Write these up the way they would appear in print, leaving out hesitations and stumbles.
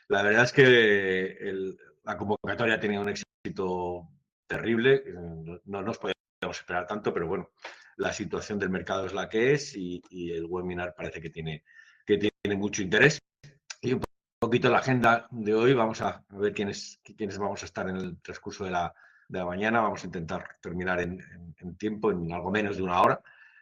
La verdad es que la convocatoria ha tenido un éxito terrible. No nos podíamos esperar tanto, pero bueno, la situación del mercado es la que es y el webinar parece que tiene mucho interés. Y un poquito la agenda de hoy, vamos a ver quiénes vamos a estar en el transcurso de la mañana. Vamos a intentar terminar en tiempo, en algo menos de una hora.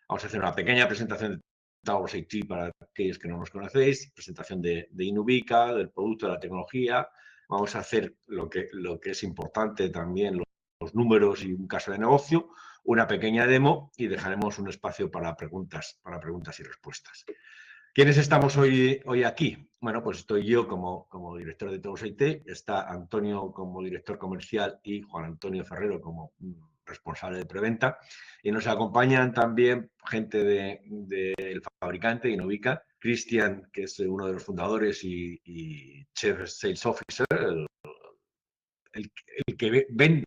Vamos a hacer una pequeña presentación de Towers IT para aquellos que no nos conocéis, presentación de Inubica, del producto, de la tecnología. Vamos a hacer lo que es importante también, los números y un caso de negocio, una pequeña demo y dejaremos un espacio para preguntas y respuestas. ¿Quiénes estamos hoy aquí? Bueno, pues estoy yo como director de Towers IT, está Antonio como director comercial y Juan Antonio Ferrero como responsable de preventa. Y nos acompañan también gente del fabricante, Inubica, Cristian, que es uno de los fundadores y Chief Sales Officer, el que vende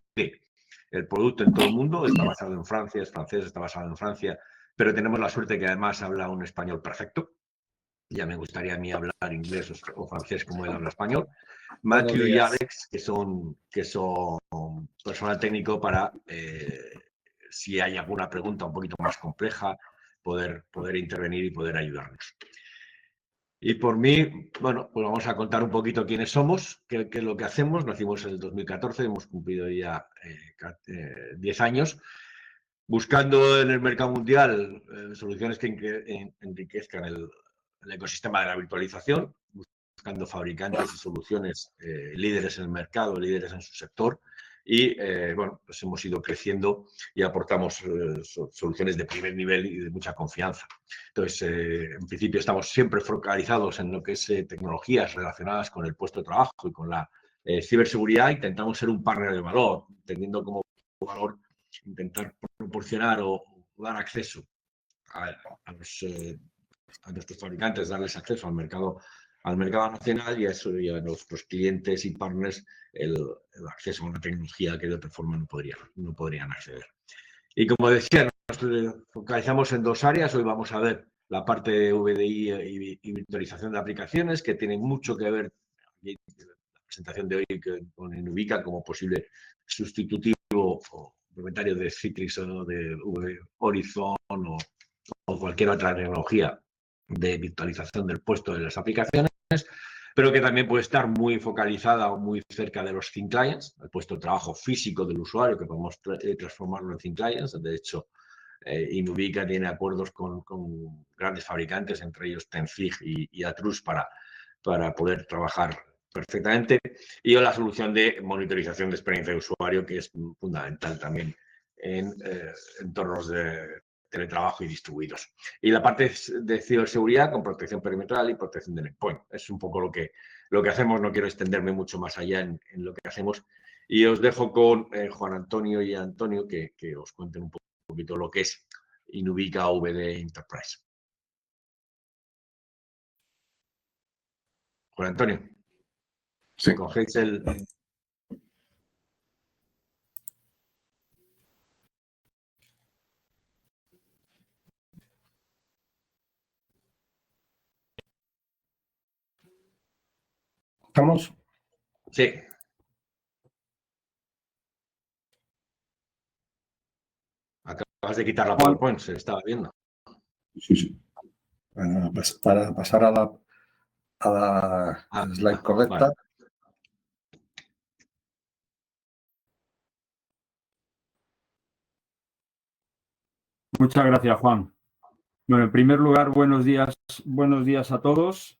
el producto en todo el mundo, está basado en Francia, es francés, está basado en Francia, pero tenemos la suerte que además habla un español perfecto. Ya me gustaría a mí hablar inglés o francés como él habla español. Matthew y Alex, que son personal técnico para, si hay alguna pregunta un poquito más compleja, poder intervenir y poder ayudarnos. Y por mí, bueno, pues vamos a contar un poquito quiénes somos, qué es lo que hacemos. Nacimos en el 2014, hemos cumplido ya 10 años, buscando en el mercado mundial soluciones que enriquezcan el ecosistema de la virtualización, buscando fabricantes y soluciones líderes en el mercado, líderes en su sector. Y bueno, pues hemos ido creciendo y aportamos soluciones de primer nivel y de mucha confianza. Entonces, en principio estamos siempre focalizados en lo que es tecnologías relacionadas con el puesto de trabajo y con la ciberseguridad. Intentamos ser un partner de valor, teniendo como valor intentar proporcionar o dar acceso a nuestros fabricantes, darles acceso al mercado nacional y a eso y a nuestros clientes y partners el acceso a una tecnología que de otra forma no podrían acceder. Y como decía, nos focalizamos en dos áreas. Hoy vamos a ver la parte de VDI y virtualización de aplicaciones, que tiene mucho que ver la presentación de hoy con Inubica como posible sustitutivo o complementario de Citrix o de Horizon o cualquier otra tecnología de virtualización del puesto de las aplicaciones, pero que también puede estar muy focalizada o muy cerca de los thin clients, el puesto de trabajo físico del usuario, que podemos transformarlo en thin clients. De hecho, Inubica tiene acuerdos con grandes fabricantes, entre ellos Tenzig y Atrus, para poder trabajar perfectamente. Y la solución de monitorización de experiencia de usuario, que es fundamental también en entornos de teletrabajo y distribuidos. Y la parte de ciberseguridad con protección perimetral y protección del endpoint. Es un poco lo que hacemos. No quiero extenderme mucho más allá en lo que hacemos. Y os dejo con Juan Antonio y Antonio que os cuenten un poquito lo que es Inubica VD Enterprise. Juan Antonio, si cogéis el... ¿Estamos? Sí. Acabas de quitar la PowerPoint, se estaba viendo. Sí. Para pasar a la slide correcta. Vale. Muchas gracias, Juan. Bueno, en primer lugar, buenos días a todos.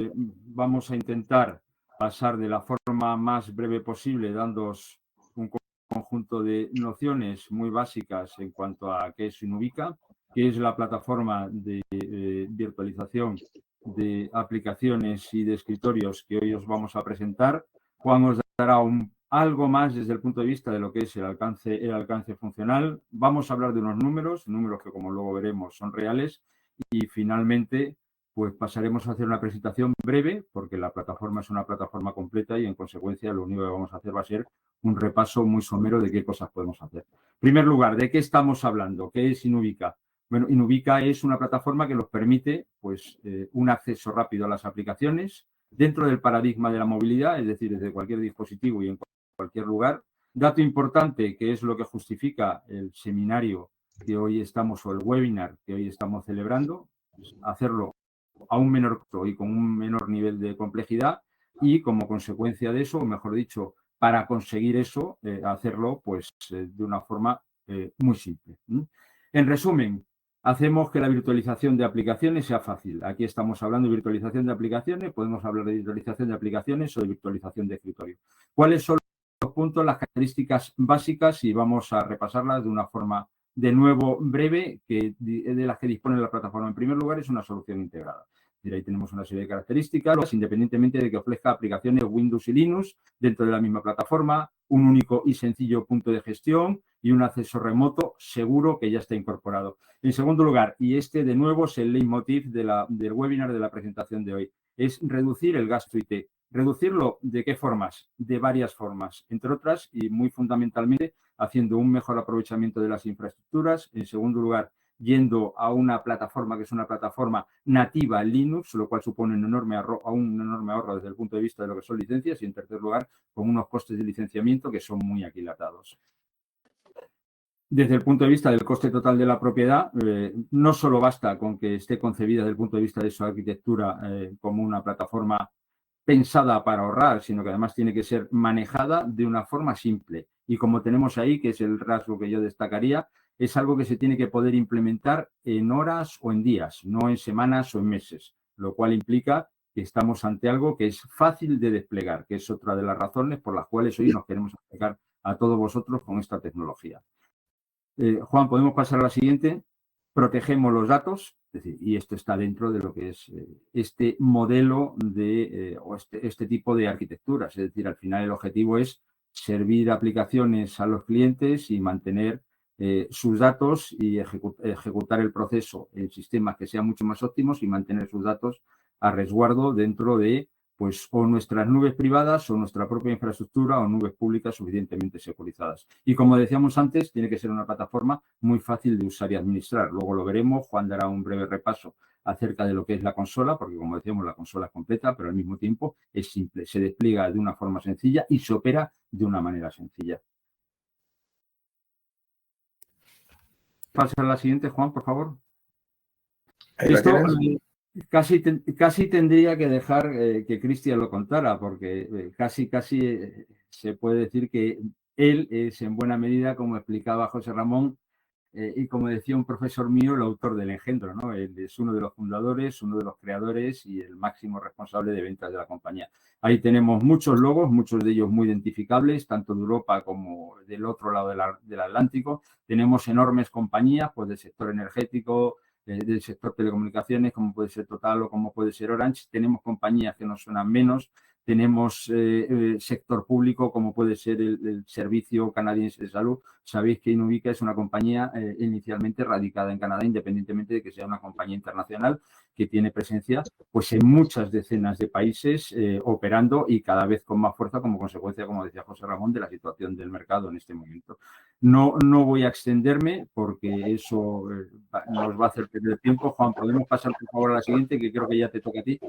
Vamos a intentar pasar de la forma más breve posible, dándoos un conjunto de nociones muy básicas en cuanto a qué es Inubica, qué es la plataforma de virtualización de aplicaciones y de escritorios que hoy os vamos a presentar. Juan os dará algo más desde el punto de vista de lo que es el alcance funcional. Vamos a hablar de unos números que, como luego veremos, son reales. Y finalmente, pues pasaremos a hacer una presentación breve, porque la plataforma es una plataforma completa y, en consecuencia, lo único que vamos a hacer va a ser un repaso muy somero de qué cosas podemos hacer. En primer lugar, ¿de qué estamos hablando? ¿Qué es Inubica? Bueno, Inubica es una plataforma que nos permite pues, un acceso rápido a las aplicaciones, dentro del paradigma de la movilidad, es decir, desde cualquier dispositivo y en cualquier lugar. Dato importante, que es lo que justifica el seminario que hoy estamos, o el webinar que hoy estamos celebrando, es hacerlo a un menor costo y con un menor nivel de complejidad, y como consecuencia de eso, o mejor dicho, para conseguir eso, hacerlo pues de una forma muy simple. En resumen, hacemos que la virtualización de aplicaciones sea fácil. Aquí estamos hablando de virtualización de aplicaciones, podemos hablar de virtualización de aplicaciones o de virtualización de escritorio. ¿Cuáles son los puntos, las características básicas? Y vamos a repasarlas de una forma de nuevo breve, de las que dispone la plataforma. En primer lugar, es una solución integrada. Y ahí tenemos una serie de características, independientemente de que ofrezca aplicaciones Windows y Linux dentro de la misma plataforma, un único y sencillo punto de gestión y un acceso remoto seguro que ya está incorporado. En segundo lugar, y este de nuevo es el leitmotiv del webinar de la presentación de hoy, es reducir el gasto IT. ¿Reducirlo de qué formas? De varias formas, entre otras y muy fundamentalmente haciendo un mejor aprovechamiento de las infraestructuras. En segundo lugar, yendo a una plataforma que es una plataforma nativa en Linux, lo cual supone un enorme ahorro desde el punto de vista de lo que son licencias, y en tercer lugar, con unos costes de licenciamiento que son muy aquilatados. Desde el punto de vista del coste total de la propiedad, no solo basta con que esté concebida desde el punto de vista de su arquitectura como una plataforma pensada para ahorrar, sino que además tiene que ser manejada de una forma simple. Y como tenemos ahí, que es el rasgo que yo destacaría, es algo que se tiene que poder implementar en horas o en días, no en semanas o en meses, lo cual implica que estamos ante algo que es fácil de desplegar, que es otra de las razones por las cuales hoy nos queremos acercar a todos vosotros con esta tecnología. Juan, ¿podemos pasar a la siguiente? Protegemos los datos, es decir, y esto está dentro de lo que es este modelo o este tipo de arquitecturas. Es decir, al final el objetivo es servir aplicaciones a los clientes y mantener sus datos y ejecutar el proceso en sistemas que sean mucho más óptimos y mantener sus datos a resguardo dentro de pues o nuestras nubes privadas o nuestra propia infraestructura o nubes públicas suficientemente securizadas. Y como decíamos antes, tiene que ser una plataforma muy fácil de usar y administrar. Luego lo veremos, Juan dará un breve repaso acerca de lo que es la consola, porque como decíamos, la consola es completa, pero al mismo tiempo es simple, se despliega de una forma sencilla y se opera de una manera sencilla. Pasa a la siguiente, Juan, por favor. Esto casi tendría que dejar que Cristian lo contara, porque casi se puede decir que él es en buena medida, como explicaba José Ramón, y como decía un profesor mío, el autor del engendro, ¿no? Él es uno de los fundadores, uno de los creadores y el máximo responsable de ventas de la compañía. Ahí tenemos muchos logos, muchos de ellos muy identificables, tanto de Europa como del otro lado del Atlántico. Tenemos enormes compañías, pues del sector energético, del sector telecomunicaciones, como puede ser Total o como puede ser Orange. Tenemos compañías que nos suenan menos. Tenemos sector público, como puede ser el Servicio Canadiense de Salud. Sabéis que Inuvica es una compañía inicialmente radicada en Canadá, independientemente de que sea una compañía internacional que tiene presencia pues, en muchas decenas de países operando y cada vez con más fuerza como consecuencia, como decía José Ramón, de la situación del mercado en este momento. No voy a extenderme porque eso nos va a hacer perder tiempo. Juan, ¿podemos pasar por favor a la siguiente, que creo que ya te toca a ti?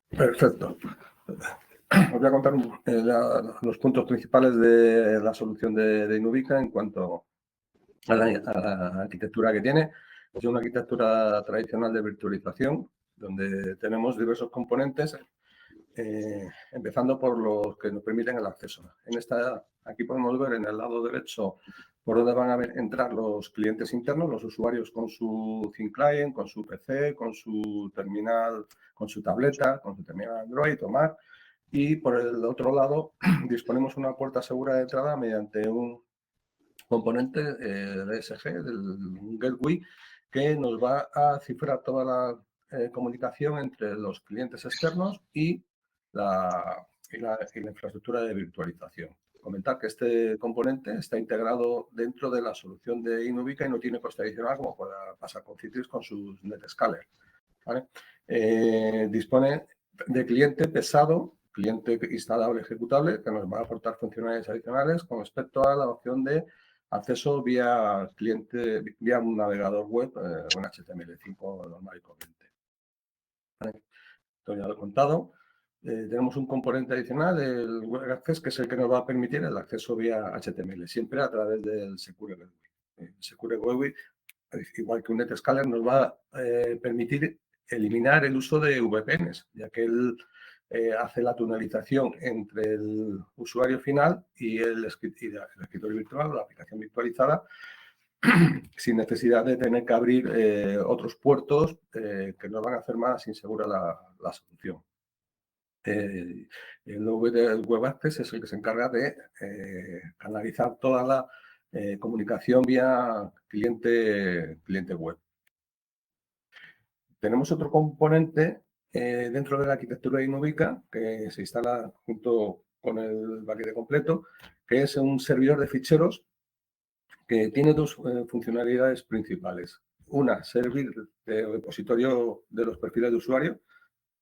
Perfecto. Os voy a contar los puntos principales de la solución de Inuvica en cuanto a la arquitectura que tiene. Es una arquitectura tradicional de virtualización, donde tenemos diversos componentes, empezando por los que nos permiten el acceso. Aquí podemos ver en el lado derecho por dónde van a entrar los clientes internos, los usuarios con su thin client, con su PC, con su terminal, con su tableta, con su terminal Android o Mac. Y por el otro lado disponemos una puerta segura de entrada mediante un componente DSG, un gateway, que nos va a cifrar toda la comunicación entre los clientes externos y la infraestructura de virtualización. Comentar que este componente está integrado dentro de la solución de Inuvica y no tiene coste adicional como pueda pasar con Citrix con sus NetScaler. ¿Vale? Dispone de cliente pesado, cliente instalable ejecutable, que nos va a aportar funcionalidades adicionales con respecto a la opción de acceso vía cliente, vía un navegador web, un HTML5 normal y corriente. ¿vale? Esto ya lo he contado. Tenemos un componente adicional, el Web Access, que es el que nos va a permitir el acceso vía HTML, siempre a través del Secure Gateway. El Secure Gateway, igual que un NetScaler, nos va a permitir eliminar el uso de VPNs, ya que él hace la tunelización entre el usuario final y el escritorio virtual, la aplicación virtualizada, sin necesidad de tener que abrir otros puertos que nos van a hacer más insegura la solución. El Web Access es el que se encarga de canalizar toda la comunicación vía cliente web. Tenemos otro componente dentro de la arquitectura de Inuvica que se instala junto con el paquete completo, que es un servidor de ficheros que tiene dos funcionalidades principales. Una, servir de repositorio de los perfiles de usuario.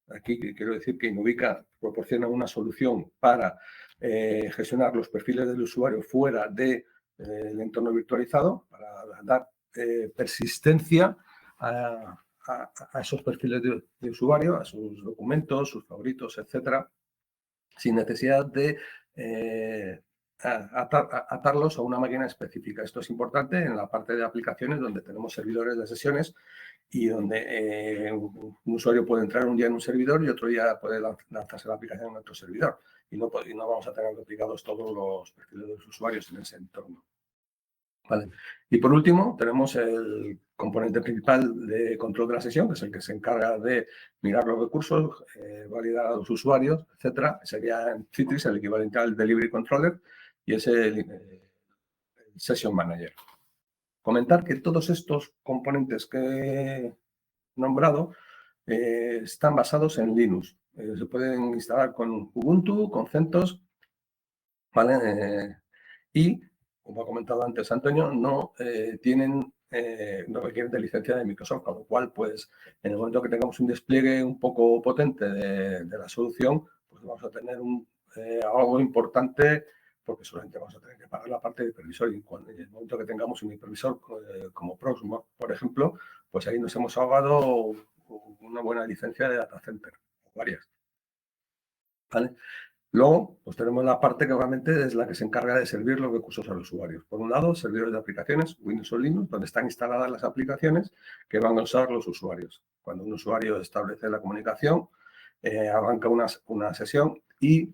Aquí quiero decir que Inuvica proporciona una solución para gestionar los perfiles del usuario fuera del entorno virtualizado, para dar persistencia a esos perfiles de usuario, a sus documentos, sus favoritos, etcétera, sin necesidad de atarlos a una máquina específica. Esto es importante en la parte de aplicaciones donde tenemos servidores de sesiones y donde un usuario puede entrar un día en un servidor y otro día puede lanzarse la aplicación en otro servidor. Y no vamos a tener duplicados todos los perfiles de los usuarios en ese entorno. ¿Vale? Y por último, tenemos el componente principal de control de la sesión, que es el que se encarga de mirar los recursos, validar a los usuarios, etcétera. Sería en Citrix el equivalente al Delivery Controller y es el Session Manager. Comentar que todos estos componentes que he nombrado están basados en Linux. Se pueden instalar con Ubuntu, con CentOS, ¿vale? Y, como ha comentado antes Antonio, no requieren de licencia de Microsoft, con lo cual, pues, en el momento que tengamos un despliegue un poco potente de la solución, pues vamos a tener algo importante, porque solamente vamos a tener que pagar la parte de hipervisor. Y en el momento que tengamos un hipervisor como Proxmox, por ejemplo, pues ahí nos hemos ahorrado una buena licencia de data center, varias. ¿Vale? Luego, pues tenemos la parte que realmente es la que se encarga de servir los recursos a los usuarios. Por un lado, servidores de aplicaciones, Windows o Linux, donde están instaladas las aplicaciones que van a usar los usuarios. Cuando un usuario establece la comunicación, arranca una sesión y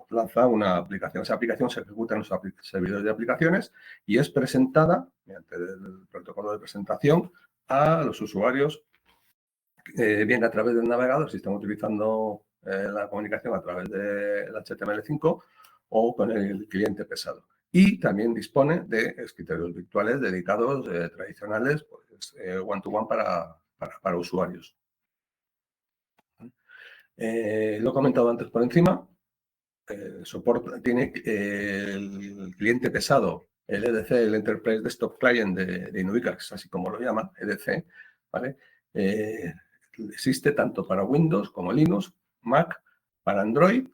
lanza una aplicación. Esa aplicación se ejecuta en los servidores de aplicaciones y es presentada mediante el protocolo de presentación a los usuarios, bien a través del navegador, si están utilizando la comunicación a través del HTML5 o con el cliente pesado. Y también dispone de escritorios virtuales dedicados, tradicionales, pues, one-to-one para usuarios. Lo he comentado antes por encima. Tiene el cliente pesado, el EDC, el Enterprise Desktop Client de Inuvica, así como lo llama, EDC, ¿vale? Existe tanto para Windows como Linux, Mac, para Android,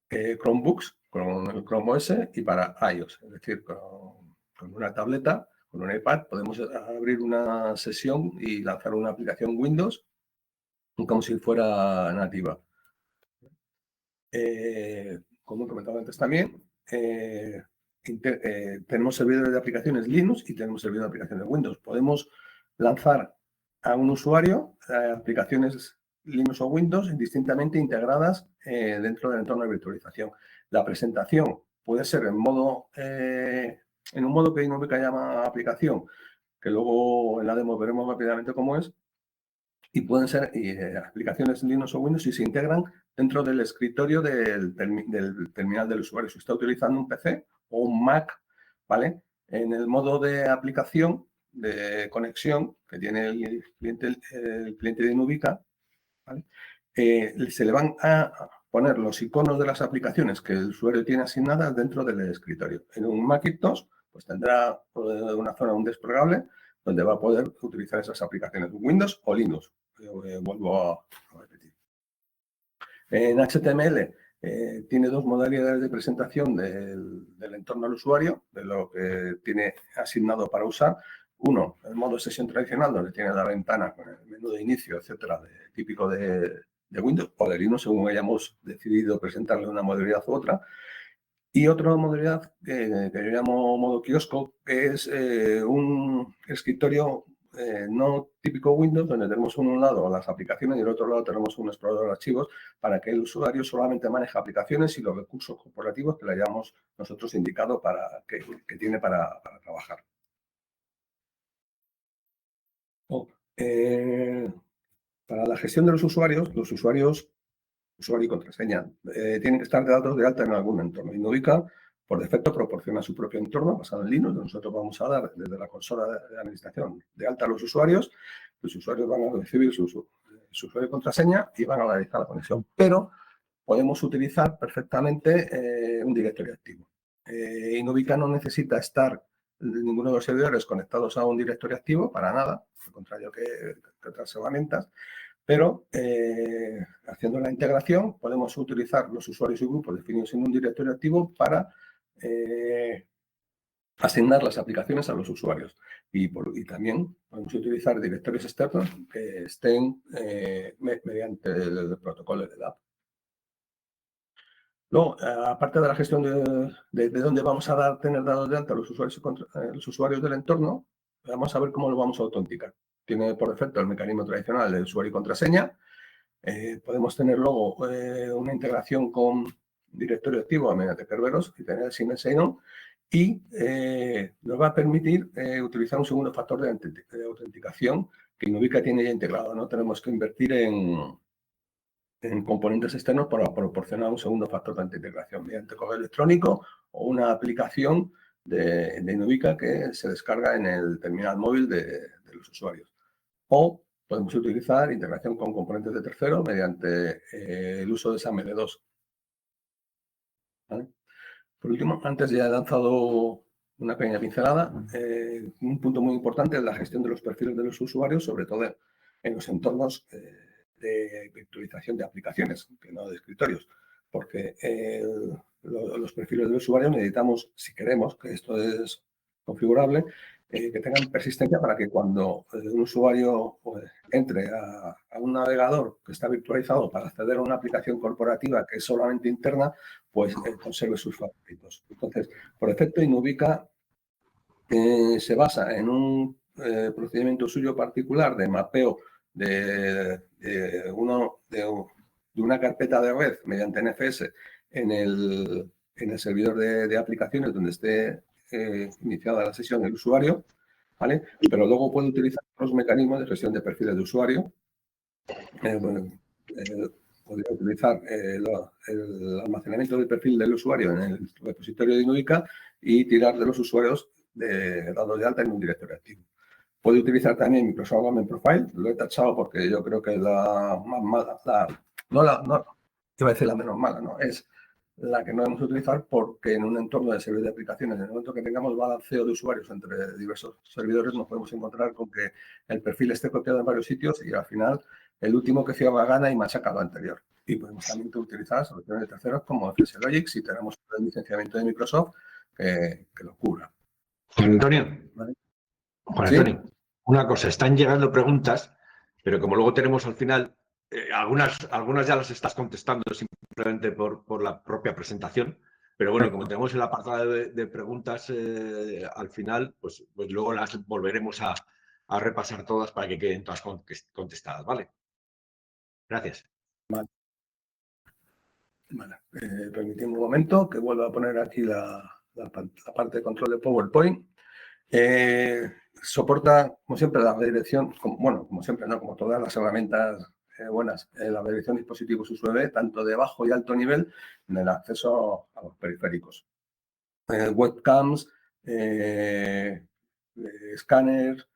Chromebooks, con el Chrome OS y para iOS. Es decir, con una tableta, con un iPad, podemos abrir una sesión y lanzar una aplicación Windows como si fuera nativa. Como he comentado antes también, tenemos servidores de aplicaciones Linux y tenemos servidores de aplicaciones Windows. Podemos lanzar a un usuario aplicaciones Linux o Windows indistintamente integradas dentro del entorno de virtualización. La presentación puede ser en un modo que Inuvica llama aplicación, que luego en la demo veremos rápidamente cómo es, y pueden ser aplicaciones Linux o Windows y se integran dentro del escritorio del terminal del usuario. Si está utilizando un PC o un Mac, ¿vale? En el modo de aplicación, de conexión que tiene el cliente de Inuvica, ¿vale? Se le van a poner los iconos de las aplicaciones que el usuario tiene asignadas dentro del escritorio. En un Macintosh, pues tendrá una zona, un desplegable, donde va a poder utilizar esas aplicaciones, Windows o Linux. Vuelvo a repetir. En HTML tiene dos modalidades de presentación del entorno al usuario, de lo que tiene asignado para usar. Uno, el modo sesión tradicional, donde tiene la ventana con el menú de inicio, etcétera, típico de Windows o de Linux, según hayamos decidido presentarle una modalidad u otra. Y otra modalidad que yo llamo modo kiosco, que es un escritorio no típico Windows, donde tenemos en un lado las aplicaciones y en el otro lado tenemos un explorador de archivos para que el usuario solamente maneje aplicaciones y los recursos corporativos que le hayamos nosotros indicado que tiene para trabajar. Para la gestión de los usuarios, usuario y contraseña, tienen que estar dados de alta en algún entorno. Inubica, por defecto, proporciona su propio entorno basado en Linux. Nosotros vamos a dar desde la consola de administración de alta a los usuarios van a recibir su usuario y contraseña y van a realizar la conexión. Pero podemos utilizar perfectamente un directorio activo. Inubica no necesita estar ninguno de los servidores conectados a un directorio activo, para nada, al contrario que otras herramientas. Pero haciendo la integración podemos utilizar los usuarios y grupos definidos en un directorio activo para asignar las aplicaciones a los usuarios. Y también podemos utilizar directorios externos que estén mediante el protocolo de DAP. Luego, aparte de la gestión de dónde vamos a tener dados de alta a los usuarios del entorno, vamos a ver cómo lo vamos a autenticar. Tiene por defecto el mecanismo tradicional de usuario y contraseña. Podemos tener luego una integración con directorio activo mediante Kerberos y tener el sign sign-on y nos va a permitir utilizar un segundo factor de autenticación que Inubica tiene ya integrado. No tenemos que invertir en componentes externos para proporcionar un segundo factor de integración mediante correo electrónico o una aplicación de Inubica que se descarga en el terminal móvil de los usuarios. O podemos utilizar integración con componentes de terceros mediante el uso de SAML2. ¿Vale? Por último, antes ya he lanzado una pequeña pincelada. Un punto muy importante es la gestión de los perfiles de los usuarios, sobre todo en los entornos de virtualización de aplicaciones, que no de escritorios, porque los perfiles del usuario necesitamos, si queremos que esto es configurable, que tengan persistencia para que cuando un usuario entre a un navegador que está virtualizado para acceder a una aplicación corporativa que es solamente interna, pues conserve sus favoritos. Entonces, por defecto, Inubica se basa en un procedimiento suyo particular de mapeo de una carpeta de red mediante NFS en el servidor de aplicaciones donde esté iniciada la sesión del usuario, ¿vale? Pero luego puede utilizar los mecanismos de gestión de perfiles de usuario. Podría utilizar el almacenamiento del perfil del usuario en el repositorio de Inubica y tirar de los usuarios dados de alta en un directorio activo. Puede utilizar también Microsoft Admin Profile, lo he tachado porque yo creo que es la más mala, no iba a decir la menos mala, no, es la que no debemos utilizar porque en un entorno de servidor de aplicaciones, en el momento que tengamos balanceo de usuarios entre diversos servidores, nos podemos encontrar con que el perfil esté copiado en varios sitios y al final el último que cierra gana y machaca lo anterior. Y podemos también utilizar soluciones de terceros como FSLogic si tenemos el licenciamiento de Microsoft que lo cubra. Juan Antonio, ¿Vale? Juan ¿Sí? Antonio, una cosa, están llegando preguntas, pero como luego tenemos al final, algunas ya las estás contestando simplemente por la propia presentación, pero bueno, como tenemos el apartado de preguntas al final, pues luego las volveremos a repasar todas para que queden todas contestadas, ¿vale? Gracias. Vale. Permitidme un momento que vuelva a poner aquí la parte de control de PowerPoint. Soporta, como siempre, la redirección, como siempre, ¿no? Como todas las herramientas buenas, la redirección de dispositivos USB, tanto de bajo y alto nivel, en el acceso a los periféricos. Webcams, escáneres,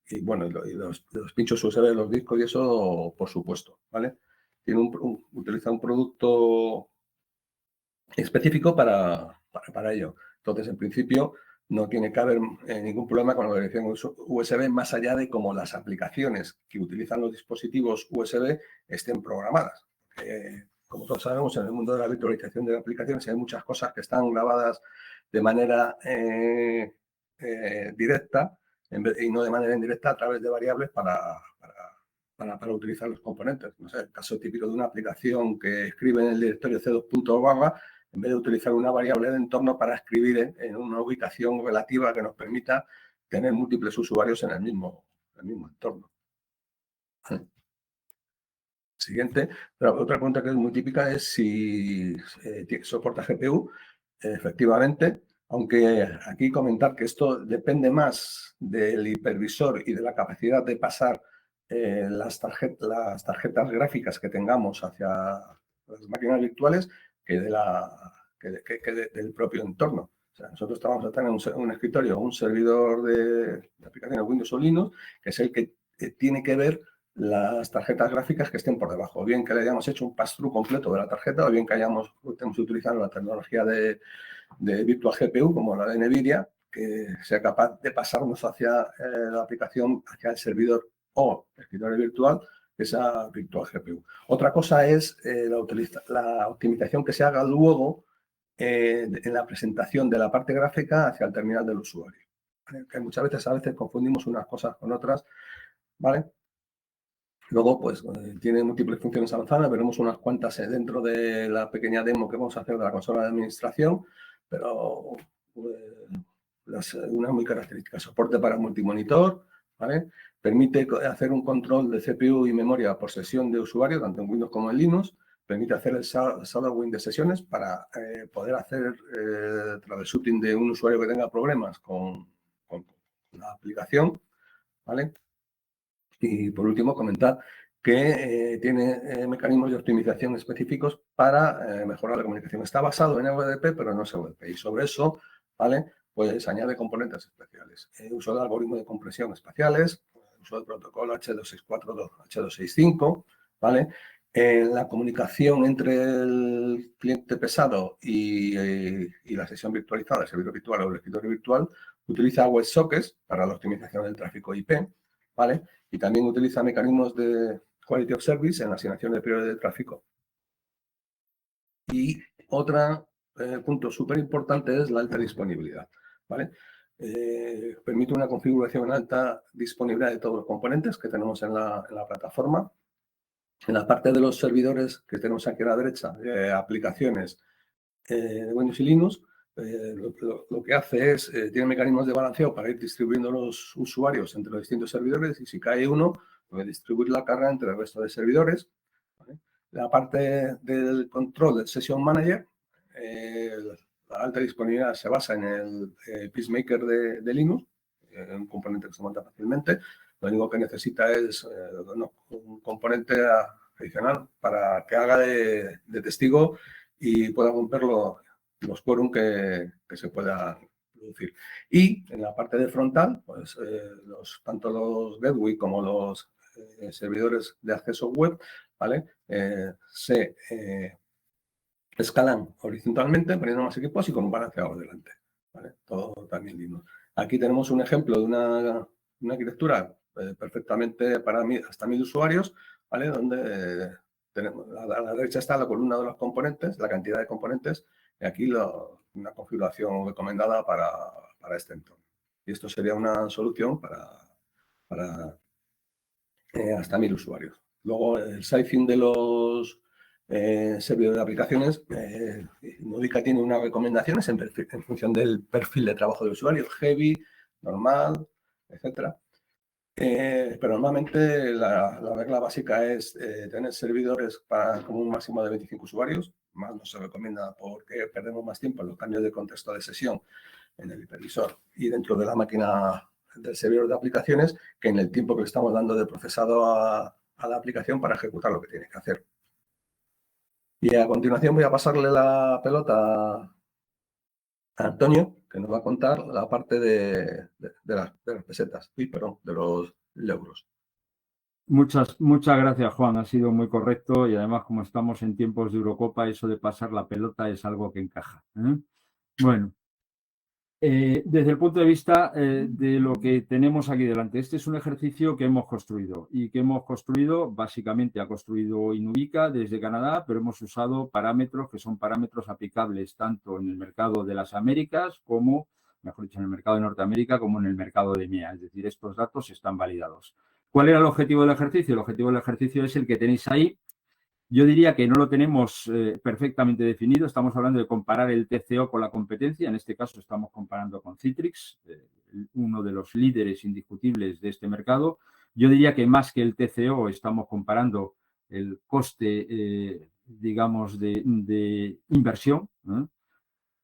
y bueno, y los pinchos USB de los discos y eso, por supuesto, ¿vale? Utiliza un producto específico para ello. Entonces, en principio, no tiene que haber ningún problema con la dirección USB, más allá de cómo las aplicaciones que utilizan los dispositivos USB estén programadas. Como todos sabemos, en el mundo de la virtualización de aplicaciones hay muchas cosas que están grabadas de manera directa y no de manera indirecta a través de variables para utilizar los componentes. No sé, el caso típico de una aplicación que escribe en el directorio c2.barra, en vez de utilizar una variable de entorno para escribir en una ubicación relativa que nos permita tener múltiples usuarios en el mismo entorno. Siguiente. Pero otra pregunta que es muy típica es si soporta GPU. Efectivamente, aunque aquí comentar que esto depende más del hipervisor y de la capacidad de pasar las tarjetas gráficas que tengamos hacia las máquinas virtuales que del propio entorno. O sea, nosotros vamos a tener un escritorio o un servidor de aplicaciones Windows o Linux, que es el que tiene que ver las tarjetas gráficas que estén por debajo. O bien que le hayamos hecho un pass-through completo de la tarjeta, o bien que estemos utilizando la tecnología de Virtual GPU, como la de NVIDIA, que sea capaz de pasarnos hacia la aplicación, hacia el servidor o escritorio virtual, esa Virtual GPU. Otra cosa es la optimización que se haga luego en la presentación de la parte gráfica hacia el terminal del usuario. Que muchas veces confundimos unas cosas con otras, ¿vale? Luego, pues, tiene múltiples funciones avanzadas. Veremos unas cuantas dentro de la pequeña demo que vamos a hacer de la consola de administración, pero una muy característica. Soporte para multimonitor, ¿vale? Permite hacer un control de CPU y memoria por sesión de usuario, tanto en Windows como en Linux. Permite hacer el shadowing de sesiones para poder hacer troubleshooting de un usuario que tenga problemas con la aplicación, ¿vale? Y por último, comentar que tiene mecanismos de optimización específicos para mejorar la comunicación. Está basado en EVDP, pero no es EVDP. Y sobre eso, ¿vale? Pues añade componentes especiales. Uso de algoritmos de compresión espaciales, uso del protocolo H.264, H.265, ¿vale? La comunicación entre el cliente pesado y la sesión virtualizada, el servidor virtual o el escritorio virtual, utiliza WebSockets para la optimización del tráfico IP, ¿vale? Y también utiliza mecanismos de Quality of Service en la asignación de prioridad de tráfico. Y otro punto súper importante es la alta disponibilidad, ¿vale? Permite una configuración en alta disponibilidad de todos los componentes que tenemos en la plataforma. En la parte de los servidores que tenemos aquí a la derecha, de aplicaciones de Windows y Linux, lo que hace es, tiene mecanismos de balanceo para ir distribuyendo los usuarios entre los distintos servidores, y si cae uno, puede distribuir la carga entre el resto de servidores, ¿vale? La parte del control del Session Manager, la alta disponibilidad se basa en el Peacemaker de Linux, un componente que se monta fácilmente. Lo único que necesita es un componente adicional para que haga de testigo y pueda romper los quórum que se puedan producir. Y en la parte de frontal, pues tanto los gateway como los servidores de acceso web, ¿vale? Se escalan horizontalmente, poniendo más equipos y con un balanceador delante, ¿vale? Todo también lindo. Aquí tenemos un ejemplo de una arquitectura perfectamente para hasta 1000 usuarios, ¿vale? Donde tenemos a la derecha está la columna de los componentes, la cantidad de componentes, y aquí una configuración recomendada para este entorno. Y esto sería una solución para hasta 1000 usuarios. Luego, el sizing de los servidores de aplicaciones, Nubica tiene unas recomendaciones en función del perfil de trabajo del usuario, heavy, normal, etcétera. Pero normalmente la regla básica es tener servidores como un máximo de 25 usuarios. Más no se recomienda porque perdemos más tiempo en los cambios de contexto de sesión en el hipervisor y dentro de la máquina del servidor de aplicaciones, que en el tiempo que le estamos dando de procesado a la aplicación para ejecutar lo que tiene que hacer. Y a continuación voy a pasarle la pelota a Antonio, que nos va a contar la parte de las pesetas, de los euros. Muchas gracias, Juan. Ha sido muy correcto y además, como estamos en tiempos de Eurocopa, eso de pasar la pelota es algo que encaja, ¿eh? Bueno, desde el punto de vista de lo que tenemos aquí delante, este es un ejercicio que hemos construido y que hemos construido, básicamente ha construido Inuvica desde Canadá, pero hemos usado parámetros que son parámetros aplicables tanto en el mercado de las Américas como mejor dicho, en el mercado de Norteamérica como en el mercado de EMEA. Es decir, estos datos están validados. ¿Cuál era el objetivo del ejercicio? El objetivo del ejercicio es el que tenéis ahí. Yo diría que no lo tenemos perfectamente definido. Estamos hablando de comparar el TCO con la competencia. En este caso estamos comparando con Citrix, uno de los líderes indiscutibles de este mercado. Yo diría que más que el TCO estamos comparando el coste, digamos, de inversión,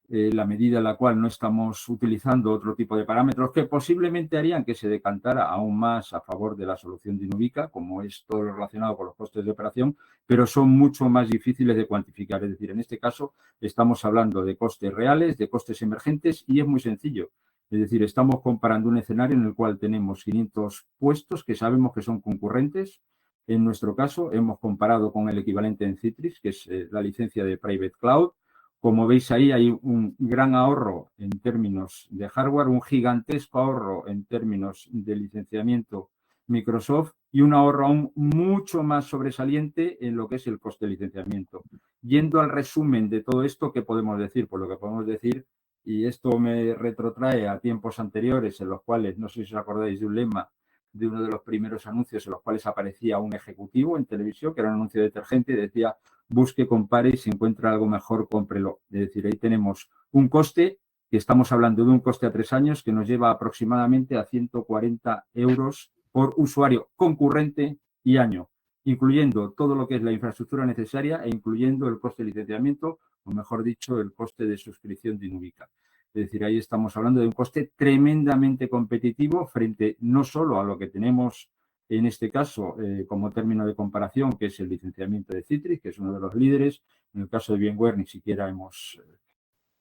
la medida en la cual no estamos utilizando otro tipo de parámetros que posiblemente harían que se decantara aún más a favor de la solución de Inuvica, como es todo lo relacionado con los costes de operación, pero son mucho más difíciles de cuantificar. Es decir, en este caso estamos hablando de costes reales, de costes emergentes y es muy sencillo. Es decir, estamos comparando un escenario en el cual tenemos 500 puestos que sabemos que son concurrentes. En nuestro caso, hemos comparado con el equivalente en Citrix, que es la licencia de Private Cloud. Como veis ahí, hay un gran ahorro en términos de hardware, un gigantesco ahorro en términos de licenciamiento Microsoft y un ahorro aún mucho más sobresaliente en lo que es el coste de licenciamiento. Yendo al resumen de todo esto, ¿qué podemos decir? Pues lo que podemos decir, y esto me retrotrae a tiempos anteriores en los cuales, no sé si os acordáis de un lema de uno de los primeros anuncios en los cuales aparecía un ejecutivo en televisión, que era un anuncio detergente, y decía: busque, compare y si encuentra algo mejor, cómprelo. Es decir, ahí tenemos un coste, que estamos hablando de un coste a 3 años, que nos lleva aproximadamente a 140 euros por usuario concurrente y año, incluyendo todo lo que es la infraestructura necesaria e incluyendo el coste de licenciamiento, o mejor dicho, el coste de suscripción de Inuvica. Es decir, ahí estamos hablando de un coste tremendamente competitivo frente no solo a lo que tenemos en este caso como término de comparación, que es el licenciamiento de Citrix, que es uno de los líderes. En el caso de VMware ni siquiera hemos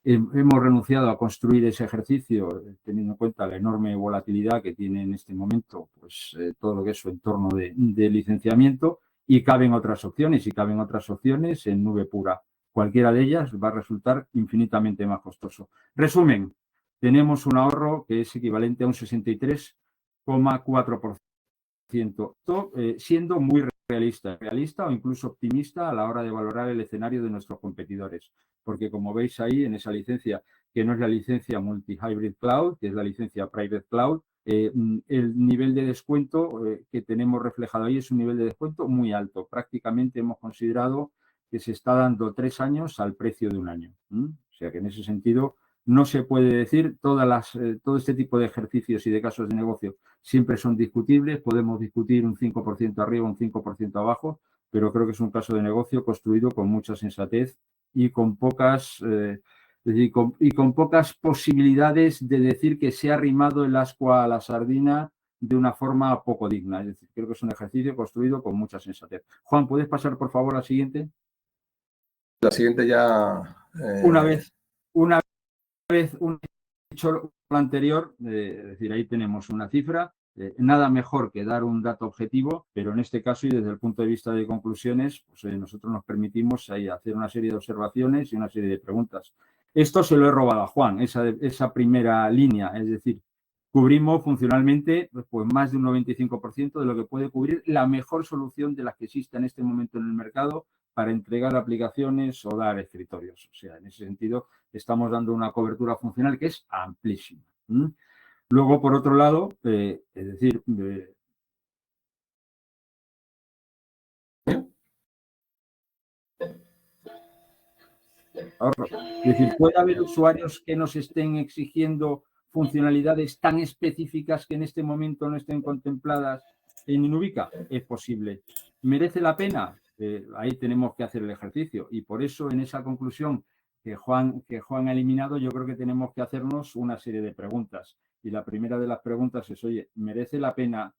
renunciado a construir ese ejercicio teniendo en cuenta la enorme volatilidad que tiene en este momento pues, todo lo que es su entorno de licenciamiento, y caben otras opciones, en nube pura. Cualquiera de ellas va a resultar infinitamente más costoso. Resumen, tenemos un ahorro que es equivalente a un 63,4%. Siendo muy realista o incluso optimista a la hora de valorar el escenario de nuestros competidores. Porque como veis ahí en esa licencia, que no es la licencia Multi-Hybrid Cloud, que es la licencia Private Cloud, el nivel de descuento que tenemos reflejado ahí es un nivel de descuento muy alto. Prácticamente hemos considerado que se está dando 3 años al precio de un año. O sea que en ese sentido no se puede decir, todo este tipo de ejercicios y de casos de negocio siempre son discutibles, podemos discutir un 5% arriba, un 5% abajo, pero creo que es un caso de negocio construido con mucha sensatez y con pocas, con pocas posibilidades de decir que se ha arrimado el ascua a la sardina de una forma poco digna. Es decir, creo que es un ejercicio construido con mucha sensatez. Juan, ¿puedes pasar por favor a la siguiente? La siguiente ya... Una vez dicho lo anterior, es decir, ahí tenemos una cifra, nada mejor que dar un dato objetivo, pero en este caso y desde el punto de vista de conclusiones, pues nosotros nos permitimos ahí hacer una serie de observaciones y una serie de preguntas. Esto se lo he robado a Juan, esa primera línea, es decir, cubrimos funcionalmente pues más de un 95% de lo que puede cubrir la mejor solución de las que existe en este momento en el mercado para entregar aplicaciones o dar escritorios. O sea, en ese sentido, estamos dando una cobertura funcional que es amplísima. Luego, por otro lado, es decir, puede haber usuarios que nos estén exigiendo funcionalidades tan específicas que en este momento no estén contempladas en Inuvica. Es posible. ¿Merece la pena? Ahí tenemos que hacer el ejercicio, y por eso en esa conclusión que Juan ha eliminado, yo creo que tenemos que hacernos una serie de preguntas. Y la primera de las preguntas es, oye, ¿merece la pena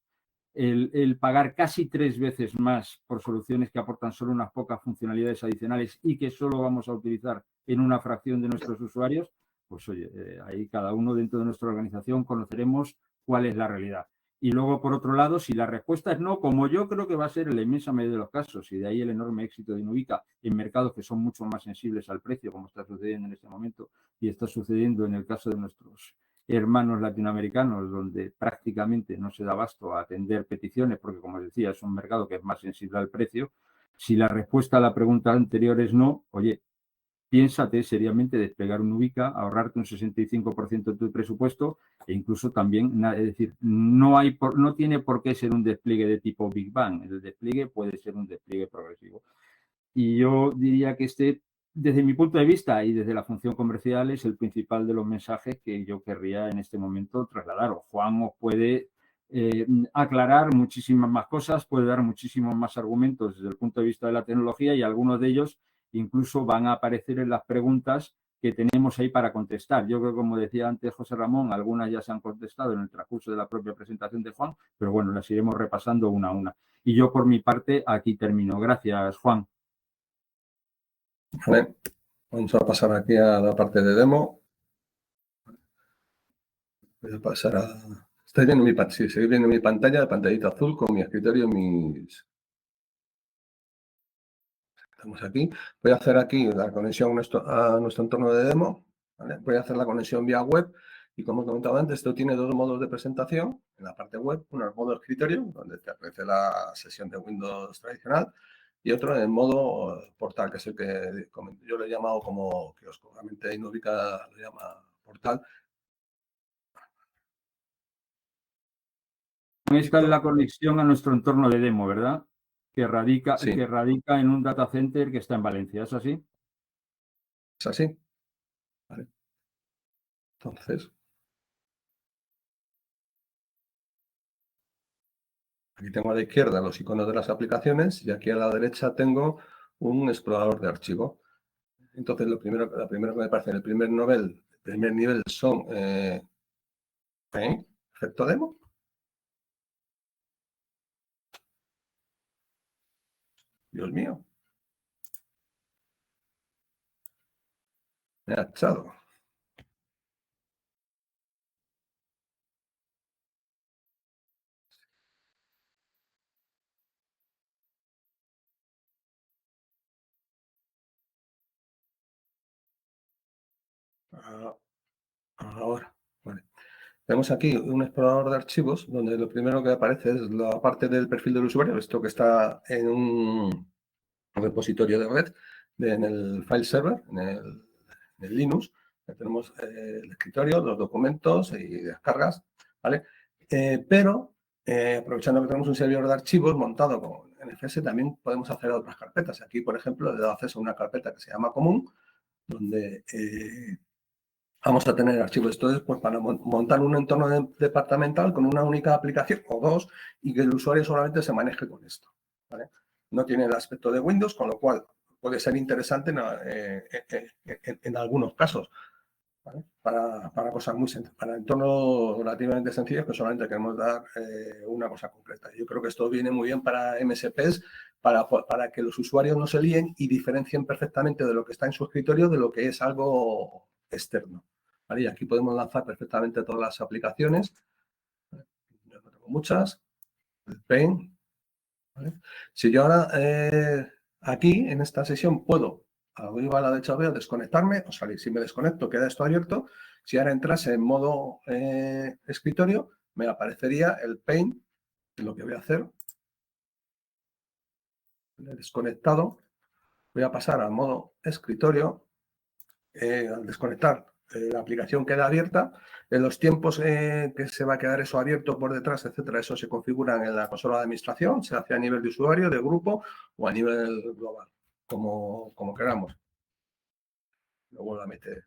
el pagar casi 3 veces más por soluciones que aportan solo unas pocas funcionalidades adicionales y que solo vamos a utilizar en una fracción de nuestros usuarios? Pues oye, ahí cada uno dentro de nuestra organización conoceremos cuál es la realidad. Y luego, por otro lado, si la respuesta es no, como yo creo que va a ser en la inmensa mayoría de los casos, y de ahí el enorme éxito de Inuvica en mercados que son mucho más sensibles al precio, como está sucediendo en este momento y está sucediendo en el caso de nuestros hermanos latinoamericanos, donde prácticamente no se da abasto a atender peticiones, porque, como os decía, es un mercado que es más sensible al precio. Si la respuesta a la pregunta anterior es no, oye, piénsate seriamente desplegar un Ubica, ahorrarte un 65% de tu presupuesto e incluso también, es decir, no tiene por qué ser un despliegue de tipo Big Bang. El despliegue puede ser un despliegue progresivo. Y yo diría que desde mi punto de vista y desde la función comercial, es el principal de los mensajes que yo querría en este momento trasladaros. Juan os puede aclarar muchísimas más cosas, puede dar muchísimos más argumentos desde el punto de vista de la tecnología, y algunos de ellos incluso van a aparecer en las preguntas que tenemos ahí para contestar. Yo creo que, como decía antes José Ramón, algunas ya se han contestado en el transcurso de la propia presentación de Juan, pero bueno, las iremos repasando una a una. Y yo, por mi parte, aquí termino. Gracias, Juan. Vale. Vamos a pasar aquí a la parte de demo. Voy a pasar a... ¿Estáis viendo mi pantalla? Sí, seguís viendo mi pantalla, pantallita azul con mi escritorio, Estamos aquí. Voy a hacer aquí la conexión a nuestro entorno de demo. ¿Vale? Voy a hacer la conexión vía web. Y como comentaba antes, esto tiene dos modos de presentación. En la parte web, uno es modo escritorio, donde te aparece la sesión de Windows tradicional, y otro en modo portal, que es el que yo le he llamado como kiosco. Realmente Inubica lo llama portal. Esta es la conexión a nuestro entorno de demo, ¿verdad? Que radica, Sí. que radica en un data center que está en Valencia, ¿es así? ¿Es así? Vale. Entonces, aquí tengo a la izquierda los iconos de las aplicaciones y aquí a la derecha tengo un explorador de archivo. Entonces, la primero que me parece en el primer nivel son efecto demo. Dios mío. Me ha echado. Ahora, vale. Tenemos aquí un explorador de archivos donde lo primero que aparece es la parte del perfil del usuario, esto que está en un repositorio de red, en el file server, en el Linux. Tenemos el escritorio, los documentos y descargas, ¿vale? Pero, aprovechando que tenemos un servidor de archivos montado con NFS, también podemos hacer otras carpetas. Aquí, por ejemplo, le he dado acceso a una carpeta que se llama común, donde vamos a tener archivos. Esto es pues, para montar un entorno departamental con una única aplicación o dos, y que el usuario solamente se maneje con esto, ¿vale? No tiene el aspecto de Windows, con lo cual puede ser interesante en algunos casos, ¿vale? Para cosas muy sencillas, para entornos relativamente sencillos que solamente queremos dar una cosa concreta. Yo creo que esto viene muy bien para MSPs, para que los usuarios no se líen y diferencien perfectamente de lo que está en su escritorio de lo que es algo externo, ¿vale? Y aquí podemos lanzar perfectamente todas las aplicaciones. Yo no tengo muchas. El Paint, ¿vale? Si yo ahora aquí en esta sesión puedo, arriba a la derecha veo desconectarme o salir. Si me desconecto, queda esto abierto. Si ahora entrase en modo escritorio, me aparecería el Paint. Lo que voy a hacer, desconectado, voy a pasar al modo escritorio. Al desconectar, la aplicación queda abierta. En los tiempos que se va a quedar eso abierto por detrás, etcétera, eso se configuran en la consola de administración, se hace a nivel de usuario, de grupo o a nivel global, como queramos. Lo vuelvo a meter.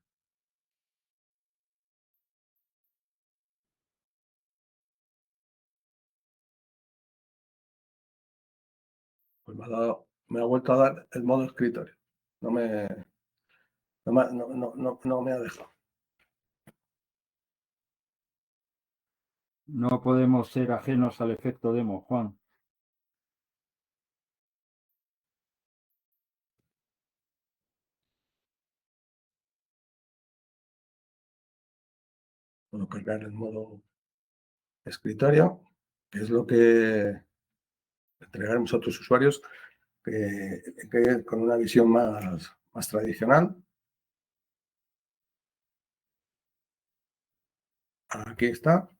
Pues me ha vuelto a dar el modo escritorio. No me ha dejado. No podemos ser ajenos al efecto demo, Juan. Puedo cargar el modo escritorio, que es lo que entregaremos a otros usuarios que con una visión más tradicional. Aquí está.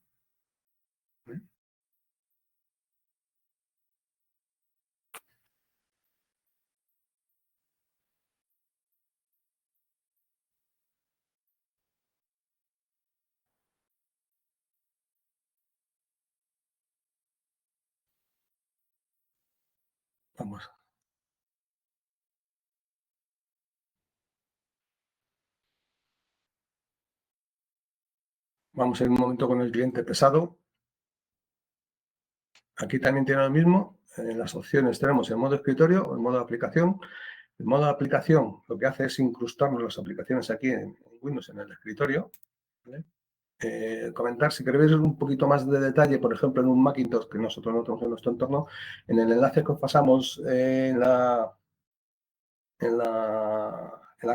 Vamos. Vamos a ir un momento con el cliente pesado. Aquí también tiene lo mismo. En las opciones tenemos el modo escritorio o el modo de aplicación. El modo de aplicación lo que hace es incrustarnos las aplicaciones aquí en Windows, en el escritorio. ¿Vale? Comentar, si queréis un poquito más de detalle, por ejemplo, en un Macintosh que nosotros no tenemos en nuestro entorno, en el enlace que os pasamos en la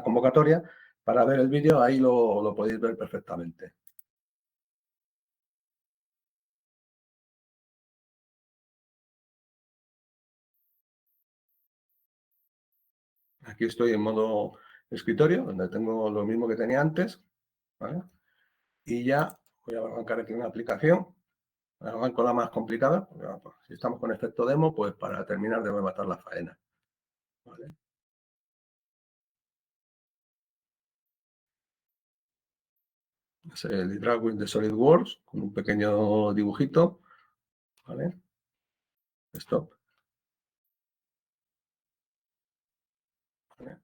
convocatoria para ver el vídeo, ahí lo podéis ver perfectamente. Aquí estoy en modo escritorio, donde tengo lo mismo que tenía antes, ¿vale? Y ya voy a arrancar aquí una aplicación, arranco la más complicada, porque, si estamos con efecto demo, pues para terminar debo matar la faena, ¿vale? Es el Drawing de SolidWorks, con un pequeño dibujito, ¿vale? Stop. ¿Vale?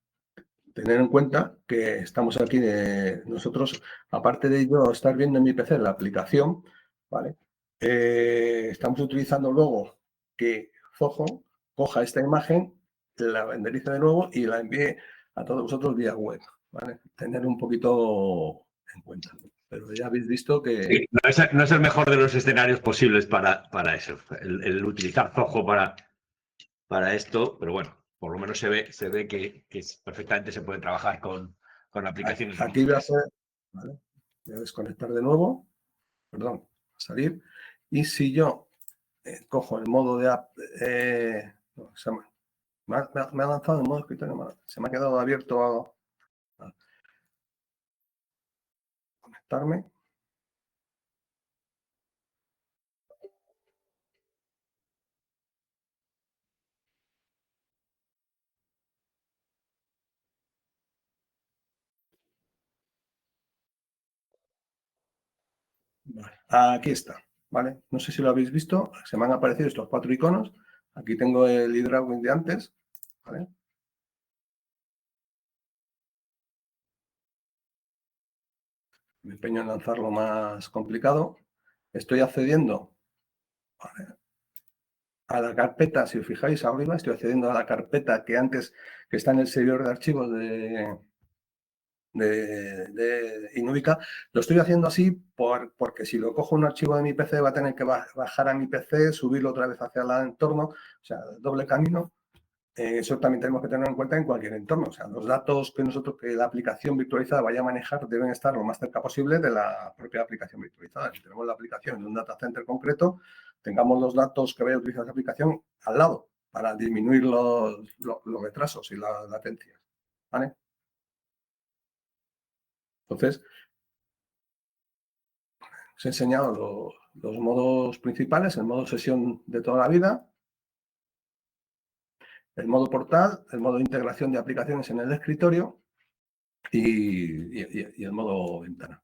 Tener en cuenta que estamos aquí, nosotros, aparte de yo estar viendo en mi PC la aplicación, ¿vale? Estamos utilizando luego que Zoho coja esta imagen, la renderice de nuevo y la envíe a todos vosotros vía web, ¿vale? Tener un poquito en cuenta. Pero ya habéis visto que... Sí, no es el mejor de los escenarios posibles para eso, el utilizar Zoho para esto, pero bueno, por lo menos se ve que perfectamente se puede trabajar con aplicaciones. Aquí voy a hacer, ¿vale? Voy a desconectar de nuevo, perdón, salir, y si yo cojo el modo de app, no, me ha lanzado el modo escritorio, se me ha quedado abierto a conectarme. Vale, aquí está, ¿vale? No sé si lo habéis visto, se me han aparecido estos 4 iconos. Aquí tengo el iDrawing de antes, ¿vale? Me empeño en lanzarlo más complicado. Estoy accediendo, ¿vale?, a la carpeta, si os fijáis arriba, estoy accediendo a la carpeta que antes, que está en el servidor de archivos de Inuvica. Lo estoy haciendo así porque si lo cojo un archivo de mi PC va a tener que bajar a mi PC, subirlo otra vez hacia el entorno, o sea, doble camino. Eso también tenemos que tener en cuenta en cualquier entorno. O sea, los datos que la aplicación virtualizada vaya a manejar deben estar lo más cerca posible de la propia aplicación virtualizada. Si tenemos la aplicación en un data center concreto, tengamos los datos que vaya a utilizar esa aplicación al lado para disminuir los retrasos y las latencias, ¿vale? Entonces, os he enseñado los modos principales, el modo sesión de toda la vida, el modo portal, el modo de integración de aplicaciones en el escritorio y el modo ventana.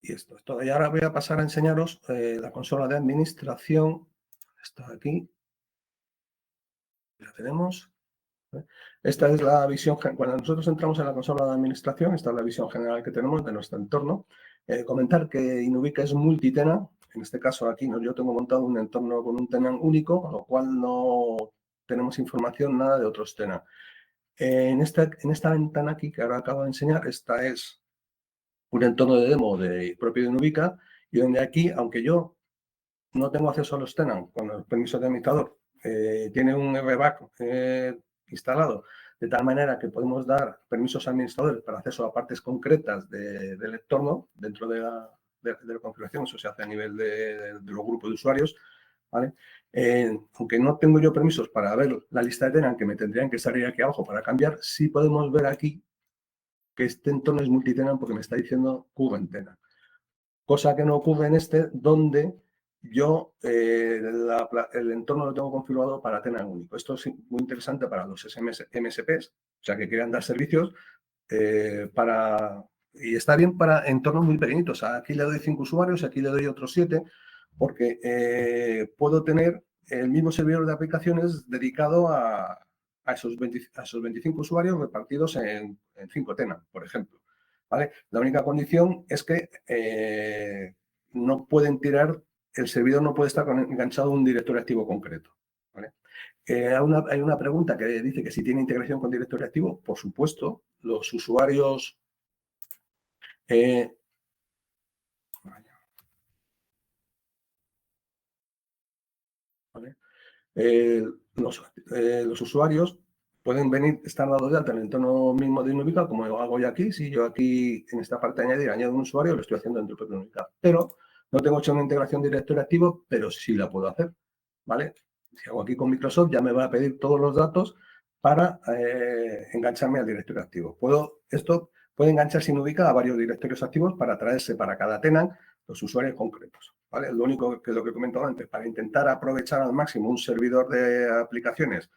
Y esto es todo. Y ahora voy a pasar a enseñaros la consola de administración. Está aquí. La tenemos. Esta es la visión. Cuando nosotros entramos en la consola de administración, esta es la visión general que tenemos de nuestro entorno. Comentar que Inuvica es multitenant. En este caso aquí yo tengo montado un entorno con un tenant único, con lo cual no tenemos información nada de otros tenant. En esta ventana aquí que ahora acabo de enseñar, esta es un entorno de demo propio de Inuvica, y donde aquí, aunque yo no tengo acceso a los tenant con el permiso de administrador, tiene un RBAC instalado, de tal manera que podemos dar permisos a administradores para acceso a partes concretas del entorno dentro de la configuración. Eso se hace a nivel de los grupos de usuarios, ¿vale? Aunque no tengo yo permisos para ver la lista de tenant que me tendrían que salir aquí abajo para cambiar, sí podemos ver aquí que este entorno es multitenant porque me está diciendo current tenant. Cosa que no ocurre en este, donde yo el entorno lo tengo configurado para tenant único. Esto es muy interesante para los MSPs, o sea, que quieran dar servicios y está bien para entornos muy pequeñitos. O sea, aquí le doy 5 usuarios, aquí le doy otros 7, porque puedo tener el mismo servidor de aplicaciones dedicado a esos 25 usuarios repartidos en 5 tenants, por ejemplo. ¿Vale? La única condición es que no pueden tirar, el servidor no puede estar enganchado a un directorio activo concreto. ¿Vale? Hay una pregunta que dice que si tiene integración con directorio activo. Por supuesto, los usuarios ¿vale? Los usuarios pueden estar dados de alta en el entorno mismo de Inuvica, como lo hago yo aquí. Si yo aquí en esta parte de añadir añado un usuario, lo estoy haciendo dentro de Inuvica. Pero no tengo hecho una integración directorio activo, pero sí la puedo hacer. ¿Vale? Si hago aquí con Microsoft, ya me va a pedir todos los datos para engancharme al directorio activo. Esto puede engancharse Inuvica a varios directorios activos para traerse para cada tenant los usuarios concretos. ¿Vale? Lo único que lo que he comentado antes, para intentar aprovechar al máximo un servidor de aplicaciones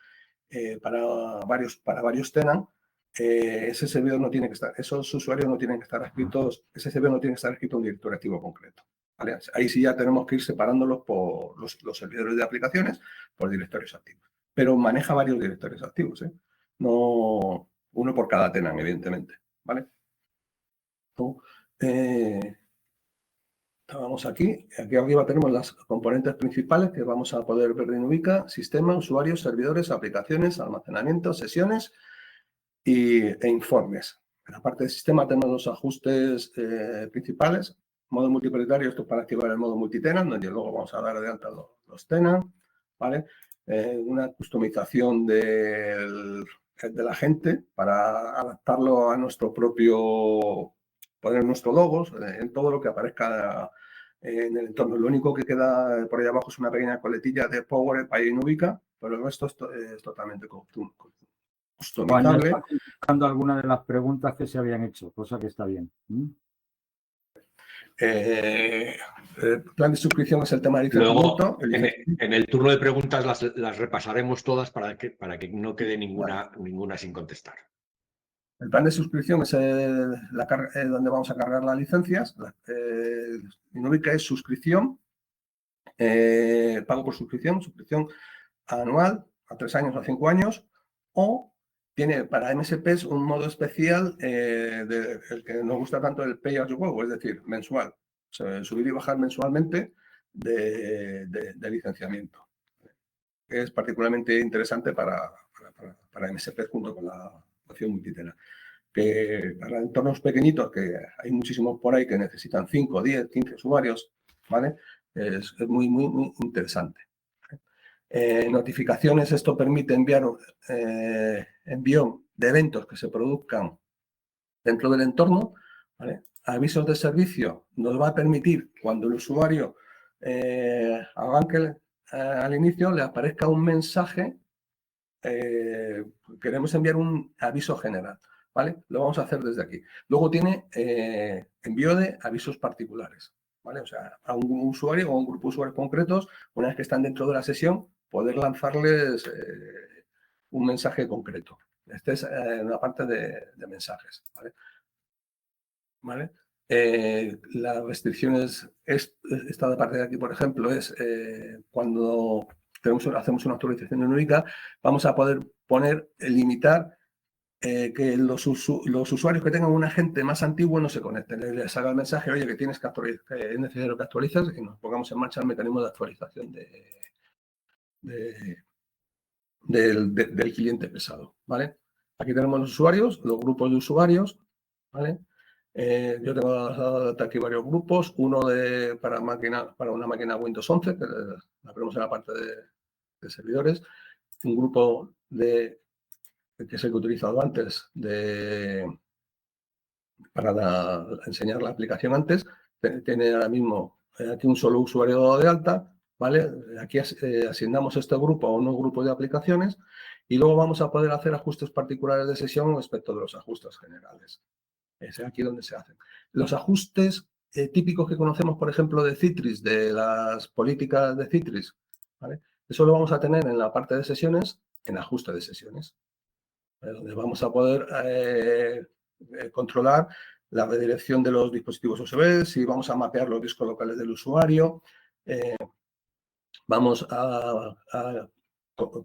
para varios tenants, ese servidor no tiene que estar, esos usuarios no tienen que estar escritos, ese servidor no tiene que estar escrito en un directorio activo concreto. ¿Vale? Ahí sí ya tenemos que ir separándolos por los servidores de aplicaciones por directorios activos. Pero maneja varios directorios activos, ¿eh? No uno por cada tenant, evidentemente. ¿Vale? Vamos aquí arriba tenemos las componentes principales que vamos a poder ver de Inuvica: sistema, usuarios, servidores, aplicaciones, almacenamiento, sesiones e informes. En la parte de sistema tenemos los ajustes principales: modo multipropietario, esto es para activar el modo multitenant, donde luego vamos a dar de alta los tenants, ¿vale? Una customización del agente para adaptarlo a nuestro propio, poner nuestros logos en todo lo que aparezca en el entorno. Lo único que queda por ahí abajo es una pequeña coletilla de Power para Inuvica, pero el resto es totalmente customizable. Juan ya está contestando algunas de las preguntas que se habían hecho, cosa que está bien. El plan de suscripción es el tema de licenciamiento. Luego, en el turno de preguntas las repasaremos todas para que no quede ninguna sin contestar. El plan de suscripción es donde vamos a cargar las licencias. Inuvica es suscripción, pago por suscripción anual, a 3 años o a 5 años, o tiene para MSPs un modo especial el que nos gusta tanto, el pay as you go, es decir, mensual. O sea, subir y bajar mensualmente de licenciamiento. Es particularmente interesante para MSPs junto con la opción multitenant. Que para entornos pequeñitos, que hay muchísimos por ahí que necesitan 5, 10, 15 usuarios, ¿vale? Es muy, muy, muy interesante. Notificaciones, esto permite enviar envío de eventos que se produzcan dentro del entorno, ¿vale? Avisos de servicio nos va a permitir, cuando el usuario arranque al inicio, le aparezca un mensaje, queremos enviar un aviso general, ¿vale? Lo vamos a hacer desde aquí. Luego tiene envío de avisos particulares, ¿vale? O sea, a un usuario o a un grupo de usuarios concretos, una vez que están dentro de la sesión, poder lanzarles un mensaje concreto. Esta es una parte de mensajes, ¿vale? ¿Vale? Las restricciones, esta parte de aquí, por ejemplo, es cuando hacemos una actualización en Inuvica, vamos a poder limitar que los usuarios que tengan un agente más antiguo no se conecten. Les haga el mensaje: oye, que tienes que actualizar, que es necesario que actualices, y nos pongamos en marcha el mecanismo de actualización del cliente pesado, ¿vale? Aquí tenemos los usuarios, los grupos de usuarios, ¿vale? Yo tengo aquí varios grupos, uno para una máquina Windows 11, que la ponemos en la parte de servidores, un grupo que es el que he utilizado antes para enseñar la aplicación antes. Tiene ahora mismo aquí un solo usuario de alta, ¿vale? Aquí asignamos este grupo a un grupo de aplicaciones y luego vamos a poder hacer ajustes particulares de sesión respecto de los ajustes generales. Es aquí donde se hacen. Los ajustes típicos que conocemos, por ejemplo, de Citrix, de las políticas de Citrix, ¿vale? Eso lo vamos a tener en la parte de sesiones, en ajuste de sesiones, ¿vale? Donde vamos a poder controlar la redirección de los dispositivos USB, si vamos a mapear los discos locales del usuario, Vamos a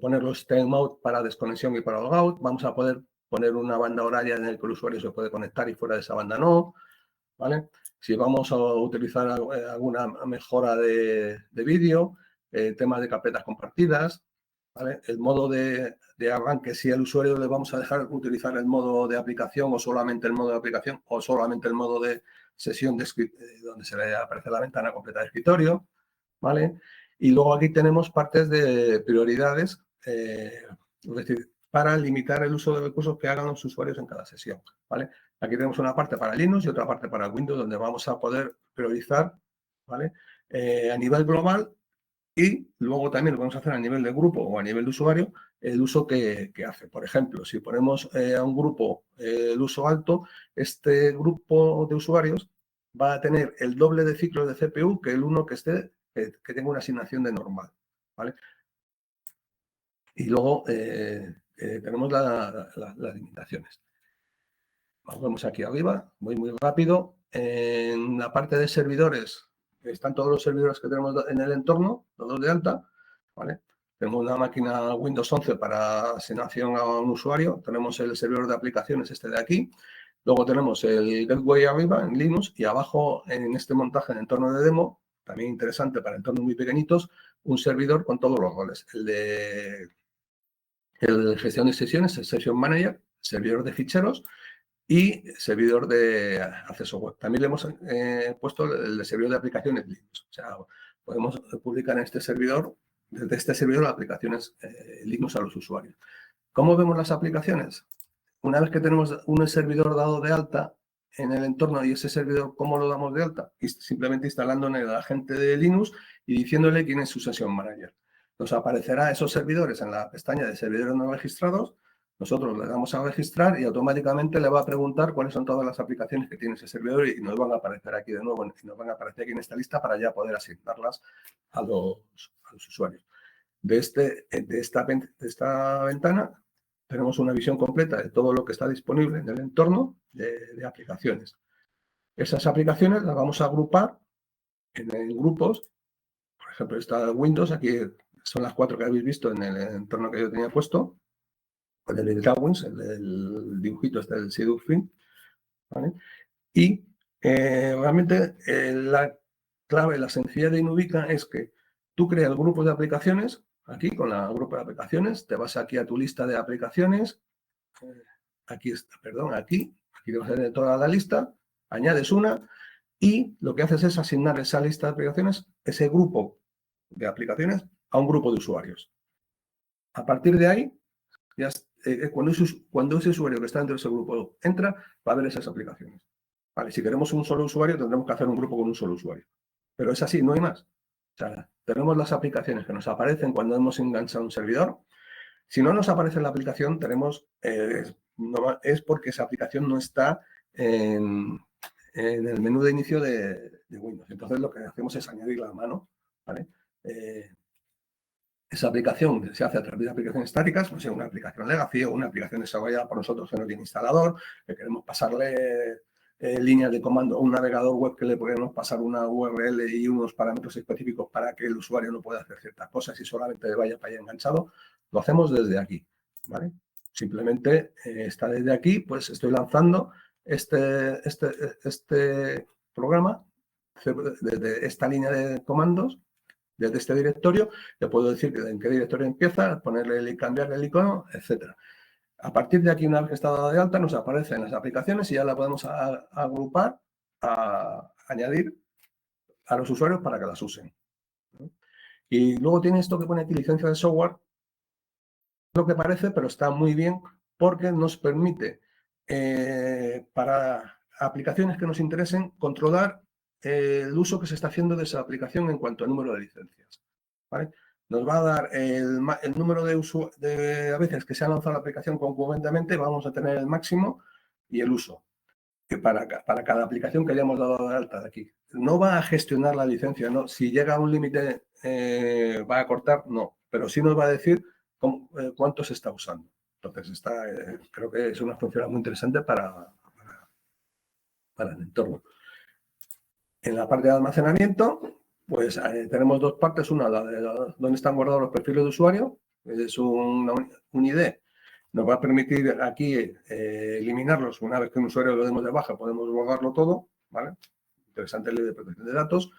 poner los timeout para desconexión y para logout. Vamos a poder poner una banda horaria en la que el usuario se puede conectar y fuera de esa banda no, ¿vale? Si vamos a utilizar alguna mejora de vídeo, temas de carpetas compartidas, ¿vale? El modo de arranque, si al usuario le vamos a dejar utilizar el modo de aplicación o solamente el modo de aplicación o solamente el modo de sesión donde se le aparece la ventana completa de escritorio, ¿vale? Y luego aquí tenemos partes de prioridades, es decir, para limitar el uso de recursos que hagan los usuarios en cada sesión, ¿vale? Aquí tenemos una parte para Linux y otra parte para Windows, donde vamos a poder priorizar, ¿vale? A nivel global y luego también lo vamos a hacer a nivel de grupo o a nivel de usuario, el uso que hace. Por ejemplo, si ponemos a un grupo el uso alto, este grupo de usuarios va a tener el doble de ciclos de CPU que el uno que tenga una asignación de normal, ¿vale? Y luego tenemos las limitaciones. Vamos aquí arriba, voy muy rápido. En la parte de servidores, están todos los servidores que tenemos en el entorno, todos de alta, ¿vale? Tenemos una máquina Windows 11 para asignación a un usuario. Tenemos el servidor de aplicaciones, este de aquí. Luego tenemos el gateway arriba en Linux y abajo en este montaje en entorno de demo, también interesante para entornos muy pequeñitos, un servidor con todos los roles. El de gestión de sesiones, el Session Manager, servidor de ficheros y servidor de acceso web. También le hemos puesto el servidor de aplicaciones Linux. O sea, podemos publicar en este servidor, desde este servidor, aplicaciones Linux a los usuarios. ¿Cómo vemos las aplicaciones? Una vez que tenemos un servidor dado de alta en el entorno y ese servidor, ¿cómo lo damos de alta? Simplemente instalando en el agente de Linux y diciéndole quién es su Session Manager. Nos aparecerá esos servidores en la pestaña de servidores no registrados. Nosotros le damos a registrar y automáticamente le va a preguntar cuáles son todas las aplicaciones que tiene ese servidor y nos van a aparecer aquí de nuevo, y nos van a aparecer aquí en esta lista para ya poder asignarlas a los usuarios. De esta ventana tenemos una visión completa de todo lo que está disponible en el entorno de aplicaciones. Esas aplicaciones las vamos a agrupar en grupos. Por ejemplo, está Windows, aquí son las 4 que habéis visto en el entorno que yo tenía puesto. El de Drawings, el dibujito este del Seduc Fin, ¿vale? Y realmente la clave, la sencillez de Inuvica es que tú creas grupos de aplicaciones, aquí con la grupo de aplicaciones, te vas aquí a tu lista de aplicaciones, aquí está, perdón, aquí te vas a tener toda la lista, añades una y lo que haces es asignar esa lista de aplicaciones, ese grupo de aplicaciones, a un grupo de usuarios. A partir de ahí, ya, cuando ese usuario que está dentro de ese grupo entra, va a ver esas aplicaciones. Vale, si queremos un solo usuario, tendremos que hacer un grupo con un solo usuario. Pero es así, no hay más. O sea, tenemos las aplicaciones que nos aparecen cuando hemos enganchado un servidor. Si no nos aparece en la aplicación, es porque esa aplicación no está en el menú de inicio de Windows. Entonces, lo que hacemos es añadirla a mano, ¿vale? Esa aplicación se hace a través de aplicaciones estáticas, pues una aplicación legacy o una aplicación desarrollada por nosotros que no tiene instalador, que queremos pasarle líneas de comando a un navegador web que le podemos pasar una URL y unos parámetros específicos para que el usuario no pueda hacer ciertas cosas y solamente vaya para allá enganchado, lo hacemos desde aquí, ¿vale? Simplemente está desde aquí, pues estoy lanzando este programa desde esta línea de comandos. Desde este directorio le puedo decir en qué directorio empieza, cambiarle el icono, etc. A partir de aquí, una vez que está dada de alta, nos aparecen las aplicaciones y ya la podemos agrupar, añadir a los usuarios para que las usen. Y luego tiene esto que pone aquí, licencia de software, lo que parece, pero está muy bien porque nos permite, para aplicaciones que nos interesen, controlar el uso que se está haciendo de esa aplicación en cuanto al número de licencias, ¿vale? Nos va a dar el número de veces que se ha lanzado la aplicación concurrentemente, vamos a tener el máximo y el uso para cada aplicación que hayamos dado de alta de aquí. No va a gestionar la licencia, ¿no? Si llega a un límite, va a cortar, no, pero sí nos va a decir cuánto se está usando. Entonces, creo que es una función muy interesante para el entorno. En la parte de almacenamiento, Pues tenemos dos partes. Una, donde están guardados los perfiles de usuario. Es un ID. Nos va a permitir aquí eliminarlos. Una vez que un usuario lo demos de baja, podemos borrarlo todo, ¿vale? Interesante ley de protección de datos.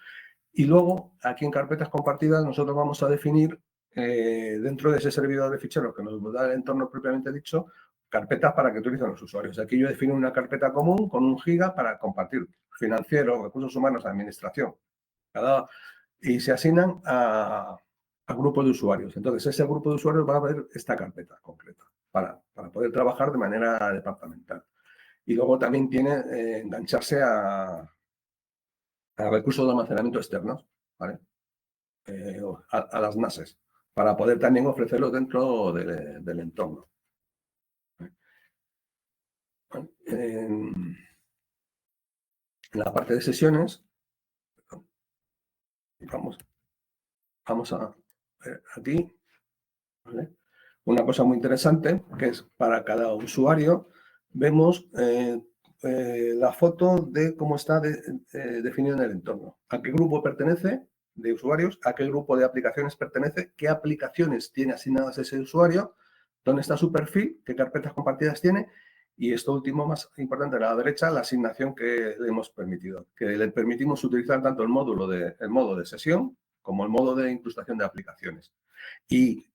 Y luego, aquí en carpetas compartidas, nosotros vamos a definir dentro de ese servidor de ficheros que nos da el entorno propiamente dicho, carpetas para que utilicen los usuarios. Aquí yo defino una carpeta común con 1 giga para compartir financiero, recursos humanos, administración. Y se asignan a grupos de usuarios. Entonces, ese grupo de usuarios va a ver esta carpeta concreta para poder trabajar de manera departamental. Y luego también tiene engancharse a recursos de almacenamiento externos, ¿vale? A las NASes, para poder también ofrecerlos dentro del entorno. En la parte de sesiones, vamos a ver aquí, ¿vale? Una cosa muy interesante, que es para cada usuario, vemos la foto de cómo está definido en el entorno. A qué grupo pertenece de usuarios, a qué grupo de aplicaciones pertenece, qué aplicaciones tiene asignadas ese usuario, dónde está su perfil, qué carpetas compartidas tiene, y esto último, más importante, a la derecha, la asignación que le hemos permitido, que le permitimos utilizar tanto el modo de sesión como el modo de incrustación de aplicaciones. Y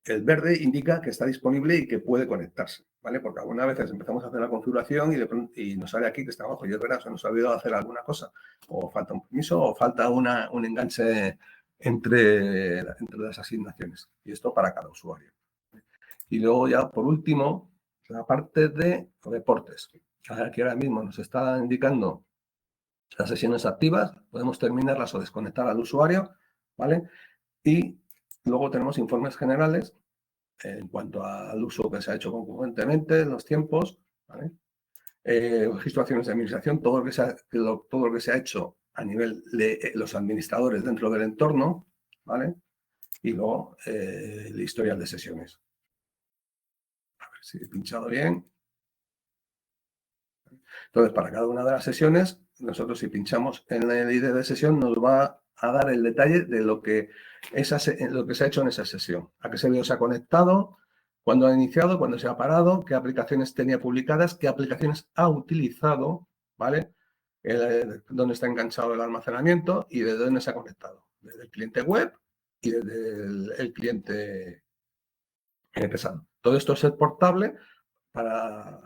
el verde indica que está disponible y que puede conectarse, ¿vale? Porque algunas veces empezamos a hacer la configuración y nos sale aquí que está abajo. Y es verdad, se nos ha olvidado hacer alguna cosa. O falta un permiso o falta un enganche entre las asignaciones. Y esto para cada usuario. Y luego ya, por último, la parte de reportes. Aquí ahora mismo nos está indicando las sesiones activas. Podemos terminarlas o desconectar al usuario, ¿vale? Y luego tenemos informes generales en cuanto al uso que se ha hecho concurrentemente, los tiempos, ¿vale? Registro de acciones de administración, todo lo que se ha hecho a nivel de los administradores dentro del entorno, ¿vale? Y luego el historial de sesiones. A ver si he pinchado bien. Entonces, para cada una de las sesiones, nosotros si pinchamos en el ID de sesión, nos va a dar el detalle de lo que se ha hecho en esa sesión. A qué servidor se ha conectado, cuándo ha iniciado, cuándo se ha parado, qué aplicaciones tenía publicadas, qué aplicaciones ha utilizado, ¿vale? Dónde está enganchado el almacenamiento y desde dónde se ha conectado. Desde el cliente web y desde el cliente pesado. Todo esto es exportable para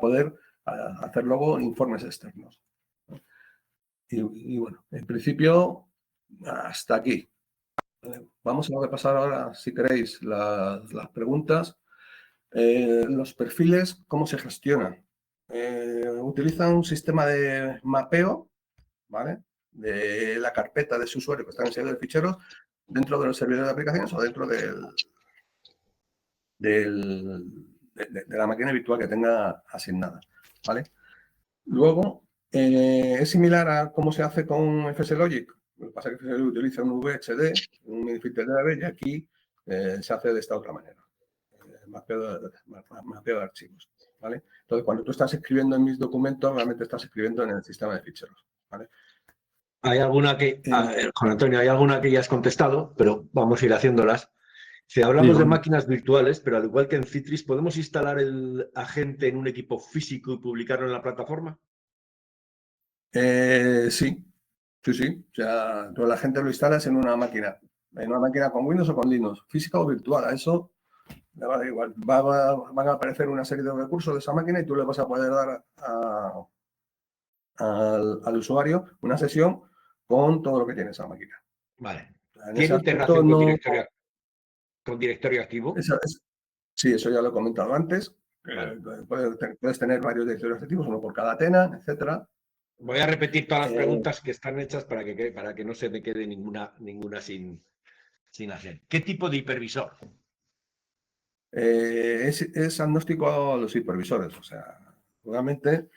poder hacer luego informes externos. Y bueno, en principio, hasta aquí. Vamos a repasar ahora, si queréis, las preguntas. Los perfiles, ¿cómo se gestionan? Utilizan un sistema de mapeo, ¿vale? De la carpeta de ese usuario que está en el servidor de ficheros dentro de los servidores de aplicaciones o dentro de la máquina virtual que tenga asignada, ¿vale? Luego, es similar a cómo se hace con FSLogic. Lo que pasa es que FSLogic utiliza un VHD, un minifilter de DB, y aquí se hace de esta otra manera. Mapeo de archivos, ¿vale? Entonces, cuando tú estás escribiendo en mis documentos, realmente estás escribiendo en el sistema de ficheros, ¿vale? Hay alguna que, Juan Antonio, hay alguna que ya has contestado, pero vamos a ir haciéndolas. Si hablamos de máquinas virtuales, pero al igual que en Citrix, ¿podemos instalar el agente en un equipo físico y publicarlo en la plataforma? Sí. O sea, toda la gente lo instalas en una máquina con Windows o con Linux, física o virtual. A eso le va a dar igual. Van a aparecer una serie de recursos de esa máquina y tú le vas a poder dar al usuario una sesión con todo lo que tiene esa máquina. Vale. En ¿Tiene integración con directorio activo? Sí, eso ya lo he comentado antes. Vale. Puedes tener varios directorios activos, uno por cada tenant, etcétera. Voy a repetir todas las preguntas que están hechas para que no se me quede ninguna sin hacer. ¿Qué tipo de hipervisor? Es agnóstico a los hipervisores. O sea, realmente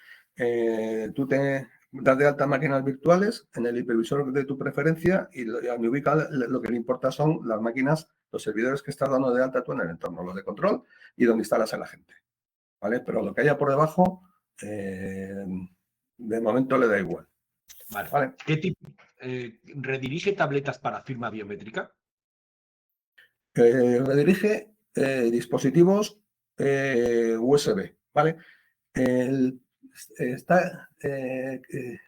tú te das de alta máquinas virtuales en el hipervisor de tu preferencia y a Nubica lo que le importa son las máquinas, los servidores que estás dando de alta tú en el entorno, los de control y donde instalas a la gente, ¿vale? Pero lo que haya por debajo, de momento le da igual. Vale. ¿redirige tabletas para firma biométrica? Redirige dispositivos USB, ¿vale?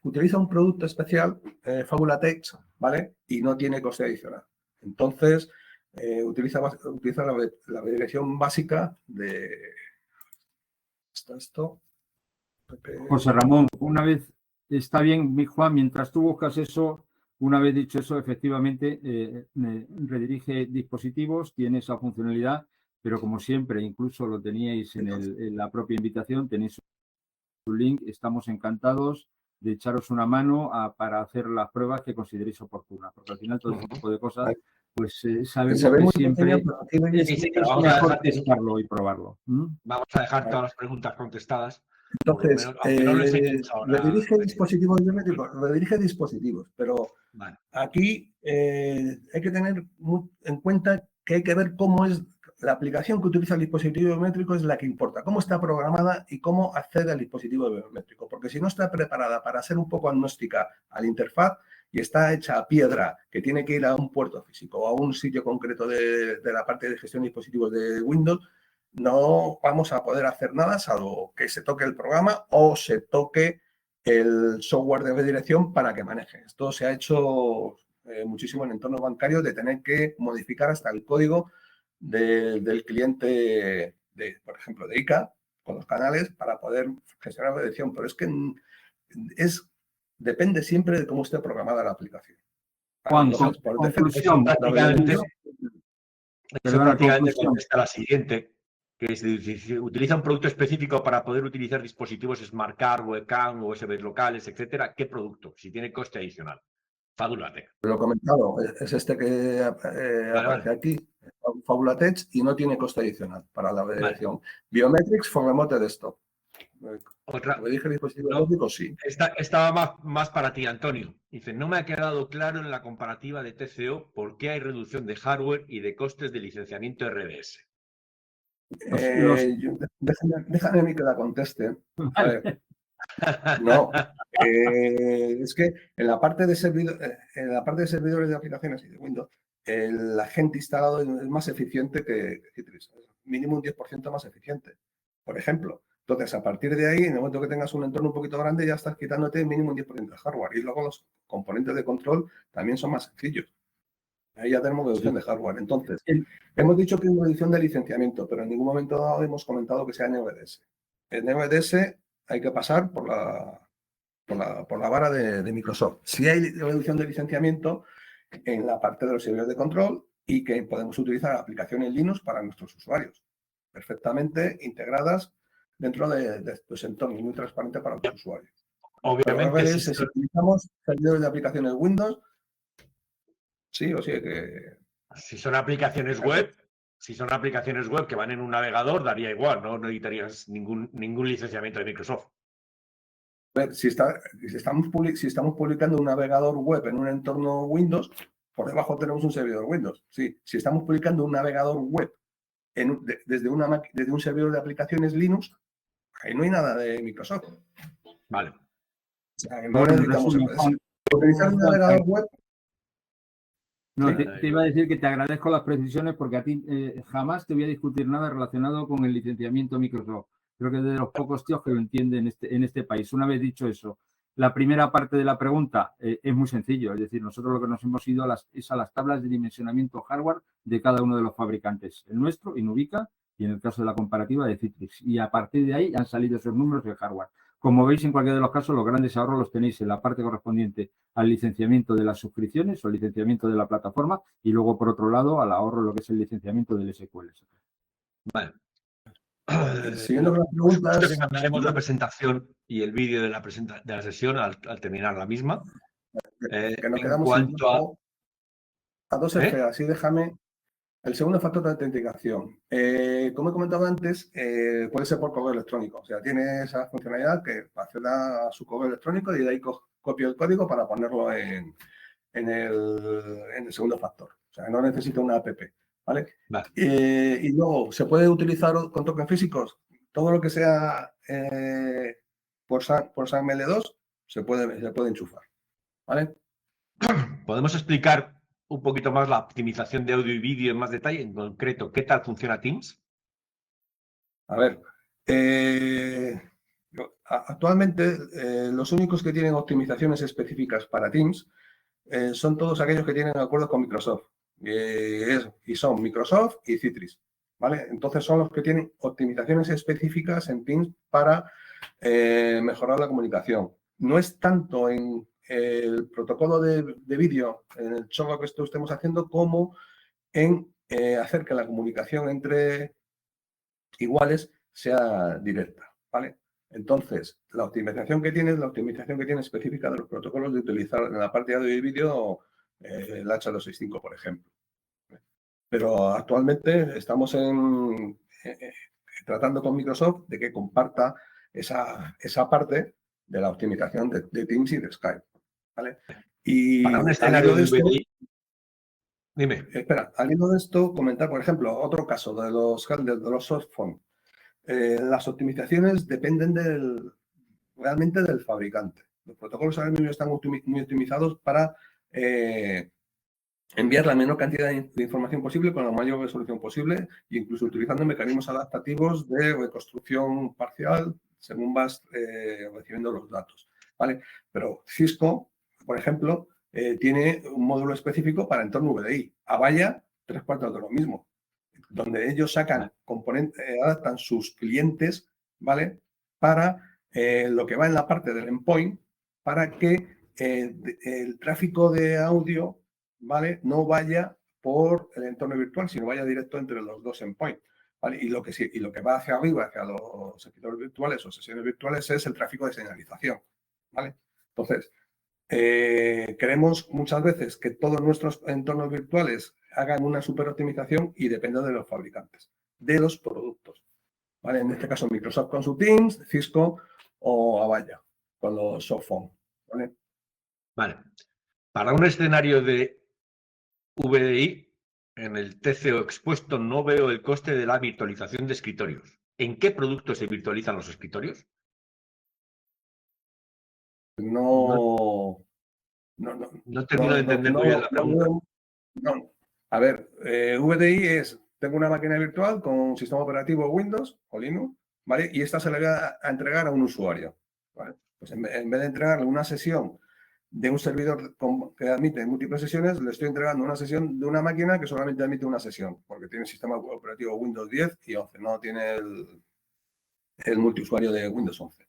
Utiliza un producto especial, Fabula Text, ¿vale? Y no tiene coste adicional. Entonces, utiliza la dirección básica de... Esto. José Ramón, una vez está bien, Juan, mientras tú buscas eso, una vez dicho eso, efectivamente redirige dispositivos, tiene esa funcionalidad, pero como siempre, incluso lo teníais en la propia invitación, tenéis un link, estamos encantados de echaros una mano para hacer las pruebas que consideréis oportunas, porque al final todo ese tipo de cosas, pues sabemos que siempre es mejor testarlo y probarlo. Vamos a dejar todas las preguntas contestadas. Entonces, aunque no lo enseñemos ahora. redirige dispositivos biométricos, redirige dispositivos, pero vale. Aquí hay que tener en cuenta que hay que ver cómo es la aplicación que utiliza el dispositivo biométrico, es la que importa, cómo está programada y cómo accede al dispositivo biométrico, porque si no está preparada para ser un poco agnóstica a la interfaz y está hecha a piedra, que tiene que ir a un puerto físico o a un sitio concreto de la parte de gestión de dispositivos de Windows, no vamos a poder hacer nada salvo que se toque el programa o se toque el software de redirección para que maneje. Esto se ha hecho muchísimo en entornos bancarios, de tener que modificar hasta el código del cliente, por ejemplo, de ICA, con los canales, para poder gestionar la redirección. Pero es que depende siempre de cómo esté programada la aplicación. Juan, conclusión. Eso prácticamente contesta la siguiente, que es si utiliza un producto específico para poder utilizar dispositivos Smart Card, webcam, USBs locales, etcétera, ¿qué producto? Si tiene coste adicional. Fabula Text. Lo he comentado, es este que aparece aquí, Fabula Text, y no tiene coste adicional para la redirección. Vale. Biometrics for Remote Desktop. Otra. Dije dispositivo biométrico, sí. Estaba más para ti, Antonio. Dice, no me ha quedado claro en la comparativa de TCO por qué hay reducción de hardware y de costes de licenciamiento RDS. Déjame a mí que la conteste. A ver. No, es que en la parte de servidores de aplicaciones y de Windows, el agente instalado es más eficiente que Citrix, mínimo un 10% más eficiente, por ejemplo. Entonces, a partir de ahí, en el momento que tengas un entorno un poquito grande, ya estás quitándote mínimo un 10% de hardware. Y luego los componentes de control también son más sencillos. Ahí ya tenemos reducción de hardware. Entonces, hemos dicho que es una reducción de licenciamiento, pero en ningún momento dado hemos comentado que sea NVDS. En NVDS hay que pasar por la vara de Microsoft. Si hay reducción de licenciamiento en la parte de los servidores de control y que podemos utilizar aplicaciones Linux para nuestros usuarios, perfectamente integradas dentro de pues, entornos muy transparentes para los usuarios. Obviamente, si utilizamos servidores de aplicaciones Windows, sí o sí que... Si son aplicaciones web, que van en un navegador, daría igual, no necesitarías ningún licenciamiento de Microsoft. A ver, si estamos publicando un navegador web en un entorno Windows, por debajo tenemos un servidor Windows. Sí, si estamos publicando un navegador web desde un servidor de aplicaciones Linux, ahí no hay nada de Microsoft. Vale. O sea, no necesitamos utilizar un navegador web. No, te iba a decir que te agradezco las precisiones porque a ti jamás te voy a discutir nada relacionado con el licenciamiento Microsoft. Creo que es de los pocos tíos que lo entienden en este país. Una vez dicho eso, la primera parte de la pregunta es muy sencillo. Es decir, nosotros lo que nos hemos ido es a las tablas de dimensionamiento hardware de cada uno de los fabricantes. El nuestro, Inuvica, y en el caso de la comparativa de Citrix. Y a partir de ahí han salido esos números de hardware. Como veis, en cualquiera de los casos, los grandes ahorros los tenéis en la parte correspondiente al licenciamiento de las suscripciones o el licenciamiento de la plataforma y luego, por otro lado, al ahorro lo que es el licenciamiento del SQL. Vale. Siguiendo con las preguntas, mandaremos la presentación y el vídeo de la sesión al terminar la misma. Que nos quedamos en cuanto a 2F, así déjame. El segundo factor de autenticación. Como he comentado antes, puede ser por correo electrónico. O sea, tiene esa funcionalidad que acceda a su correo electrónico y de ahí copio el código para ponerlo en el segundo factor. O sea, no necesita una app. ¿Vale? Vale. Y luego, ¿se puede utilizar con tokens físicos? Todo lo que sea por SAML2 se puede enchufar. ¿Vale? ¿Podemos explicar un poquito más la optimización de audio y vídeo en más detalle? En concreto, ¿qué tal funciona Teams? A ver, actualmente los únicos que tienen optimizaciones específicas para Teams son todos aquellos que tienen acuerdos con Microsoft. Y son Microsoft y Citrix. ¿Vale? Entonces son los que tienen optimizaciones específicas en Teams para mejorar la comunicación. No es tanto en el protocolo de vídeo, en el software que estemos haciendo, como en hacer que la comunicación entre iguales sea directa, ¿vale? Entonces, la optimización que tiene es la optimización que tiene específica de los protocolos de utilizar en la parte de audio y vídeo el H265, por ejemplo. Pero actualmente estamos tratando con Microsoft de que comparta esa parte de la optimización de Teams y de Skype, ¿vale? Y Para un al escenario hilo de de esto, VDI, dime. espera, al hilo de esto, comentar, por ejemplo, otro caso de los softphones. Las optimizaciones dependen realmente del fabricante. Los protocolos ahora mismo están muy optimizados para enviar la menor cantidad de información posible con la mayor resolución posible, e incluso utilizando mecanismos adaptativos de reconstrucción parcial según vas recibiendo los datos, ¿vale? Pero Cisco, por ejemplo, tiene un módulo específico para entorno VDI. Avaya, 3/4 de lo mismo, donde ellos sacan componentes, adaptan sus clientes, ¿vale? Para lo que va en la parte del endpoint, para que el tráfico de audio, ¿vale? No vaya por el entorno virtual, sino vaya directo entre los dos endpoints, ¿vale? Y lo que va hacia arriba, hacia los servidores virtuales o sesiones virtuales, es el tráfico de señalización, ¿vale? Entonces, queremos muchas veces que todos nuestros entornos virtuales hagan una superoptimización y depende de los fabricantes, de los productos. ¿Vale? En este caso, Microsoft con su Teams, Cisco o Avaya con los softphone. ¿Vale? Vale. Para un escenario de VDI, en el TCO expuesto no veo el coste de la virtualización de escritorios. ¿En qué productos se virtualizan los escritorios? No termino de entender muy bien la pregunta. No. A ver, VDI es, tengo una máquina virtual con un sistema operativo Windows o Linux, ¿vale? Y esta se le va a entregar a un usuario, ¿vale? Pues en vez de entregarle una sesión de un servidor que admite múltiples sesiones, le estoy entregando una sesión de una máquina que solamente admite una sesión, porque tiene el sistema operativo Windows 10 y 11, no tiene el multiusuario de Windows 11.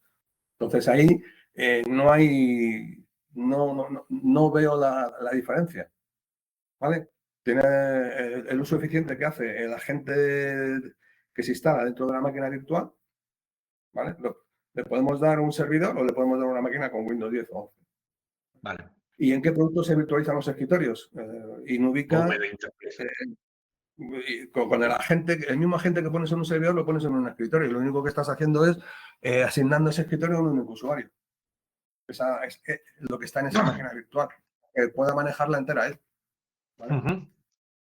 Entonces ahí no veo la diferencia, ¿vale? Tiene el uso eficiente que hace el agente que se instala dentro de la máquina virtual, ¿vale? Le podemos dar un servidor o le podemos dar una máquina con Windows 10 o 11. Vale. ¿Y en qué productos se virtualizan los escritorios? Inubica, con el mismo agente que pones en un servidor lo pones en un escritorio y lo único que estás haciendo es asignando ese escritorio a un único usuario. Es lo que está en esa máquina virtual, que pueda manejarla entera él. ¿Vale?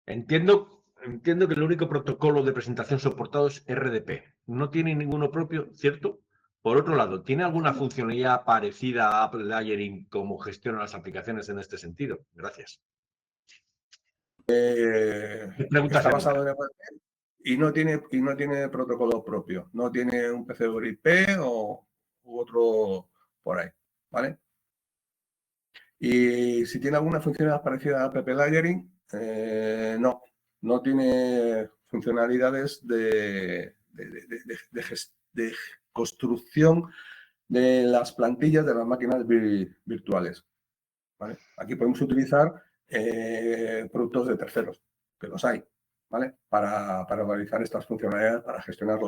Entiendo que el único protocolo de presentación soportado es RDP. No tiene ninguno propio, ¿cierto? Por otro lado, ¿tiene alguna funcionalidad parecida a Apple Layering como gestiona las aplicaciones en este sentido? Gracias. Está basado en RDP y no tiene protocolo propio. No tiene un PC over IP u otro por ahí. ¿Vale? Y si tiene alguna funcionalidad parecida a App Layering, no tiene funcionalidades de construcción de las plantillas de las máquinas virtuales. ¿Vale? Aquí podemos utilizar productos de terceros, que los hay, ¿vale? Para realizar estas funcionalidades, para gestionar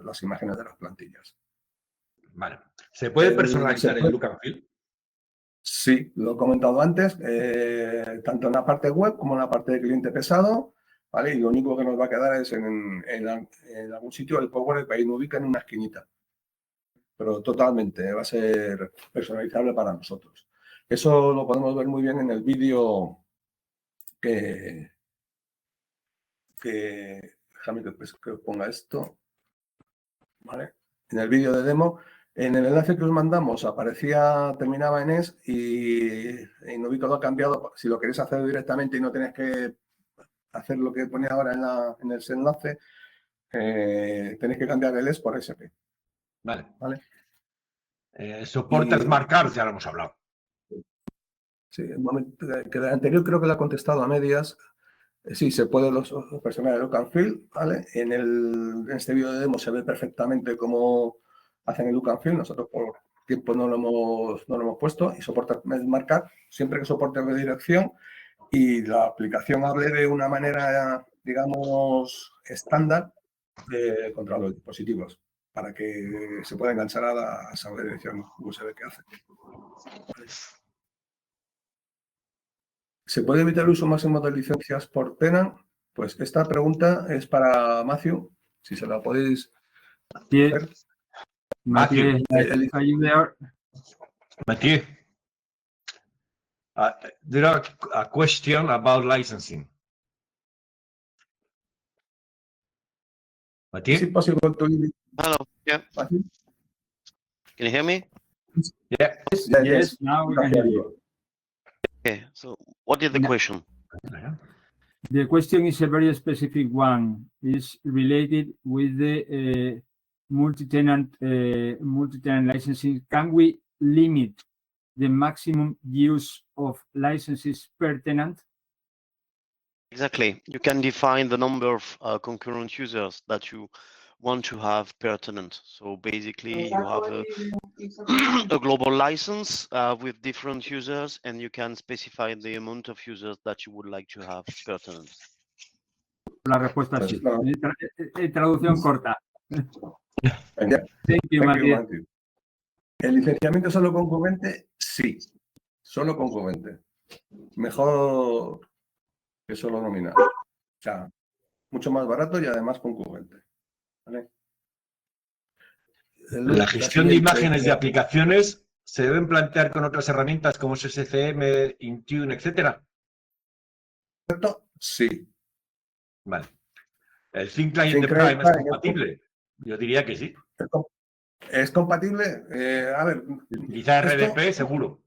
las imágenes de las plantillas. Vale. ¿Se puede personalizar el look and feel? Sí, lo he comentado antes, tanto en la parte web como en la parte de cliente pesado, ¿vale? Y lo único que nos va a quedar es en algún sitio el Power que ahí nos ubica en una esquinita. Pero totalmente va a ser personalizable para nosotros. Eso lo podemos ver muy bien en el vídeo déjame que os ponga esto, ¿vale? En el vídeo de demo En el enlace que os mandamos terminaba en es y Inuvica lo ha cambiado. Si lo queréis hacer directamente y no tenéis que hacer lo que pone ahora en el enlace, tenéis que cambiar el es por SP. Vale. ¿Vale? Soporta Smart Cards, ya lo hemos hablado. Sí, que el anterior creo que le ha contestado a medias. Sí, se puede los personajes de look and feel, ¿vale? En este vídeo de demo se ve perfectamente cómo hacen el look and feel. Nosotros por tiempo no lo hemos puesto y soporta marcar siempre que soporte redirección y la aplicación hable de una manera, digamos, estándar contra los dispositivos para que se pueda enganchar a esa redirección USB que hace. ¿Vale? ¿Se puede evitar el uso máximo de licencias por tenant? Pues esta pregunta es para Matthew, si se la podéis hacer. Matthew, are you there? Matthew, there are a question about licensing. Matthew? Is it possible to limit? Hello. Yeah. Matthew? Can you hear me? Yeah. Yes, now we can hear you. Okay. So, what is the question? The question is a very specific one. It's related with the multi-tenant licensing. Can we limit the maximum use of licenses per tenant? Exactly. You can define the number of concurrent users that you want to have per tenant. So basically, you have a global license with different users, and you can specify the amount of users that you would like to have per tenant. La respuesta es sí. Traducción corta. Thank you, Matthew. ¿El licenciamiento solo concurrente? Sí, solo concurrente. Mejor que solo nominal. O sea, mucho más barato y además concurrente. ¿Vale? La gestión de imágenes de aplicaciones se deben plantear con otras herramientas como SCCM, Intune, etcétera. Sí. Vale. ¿El Thin Client de Prime es compatible? Yo diría que sí. ¿Es compatible? A ver. Quizá RDP, seguro.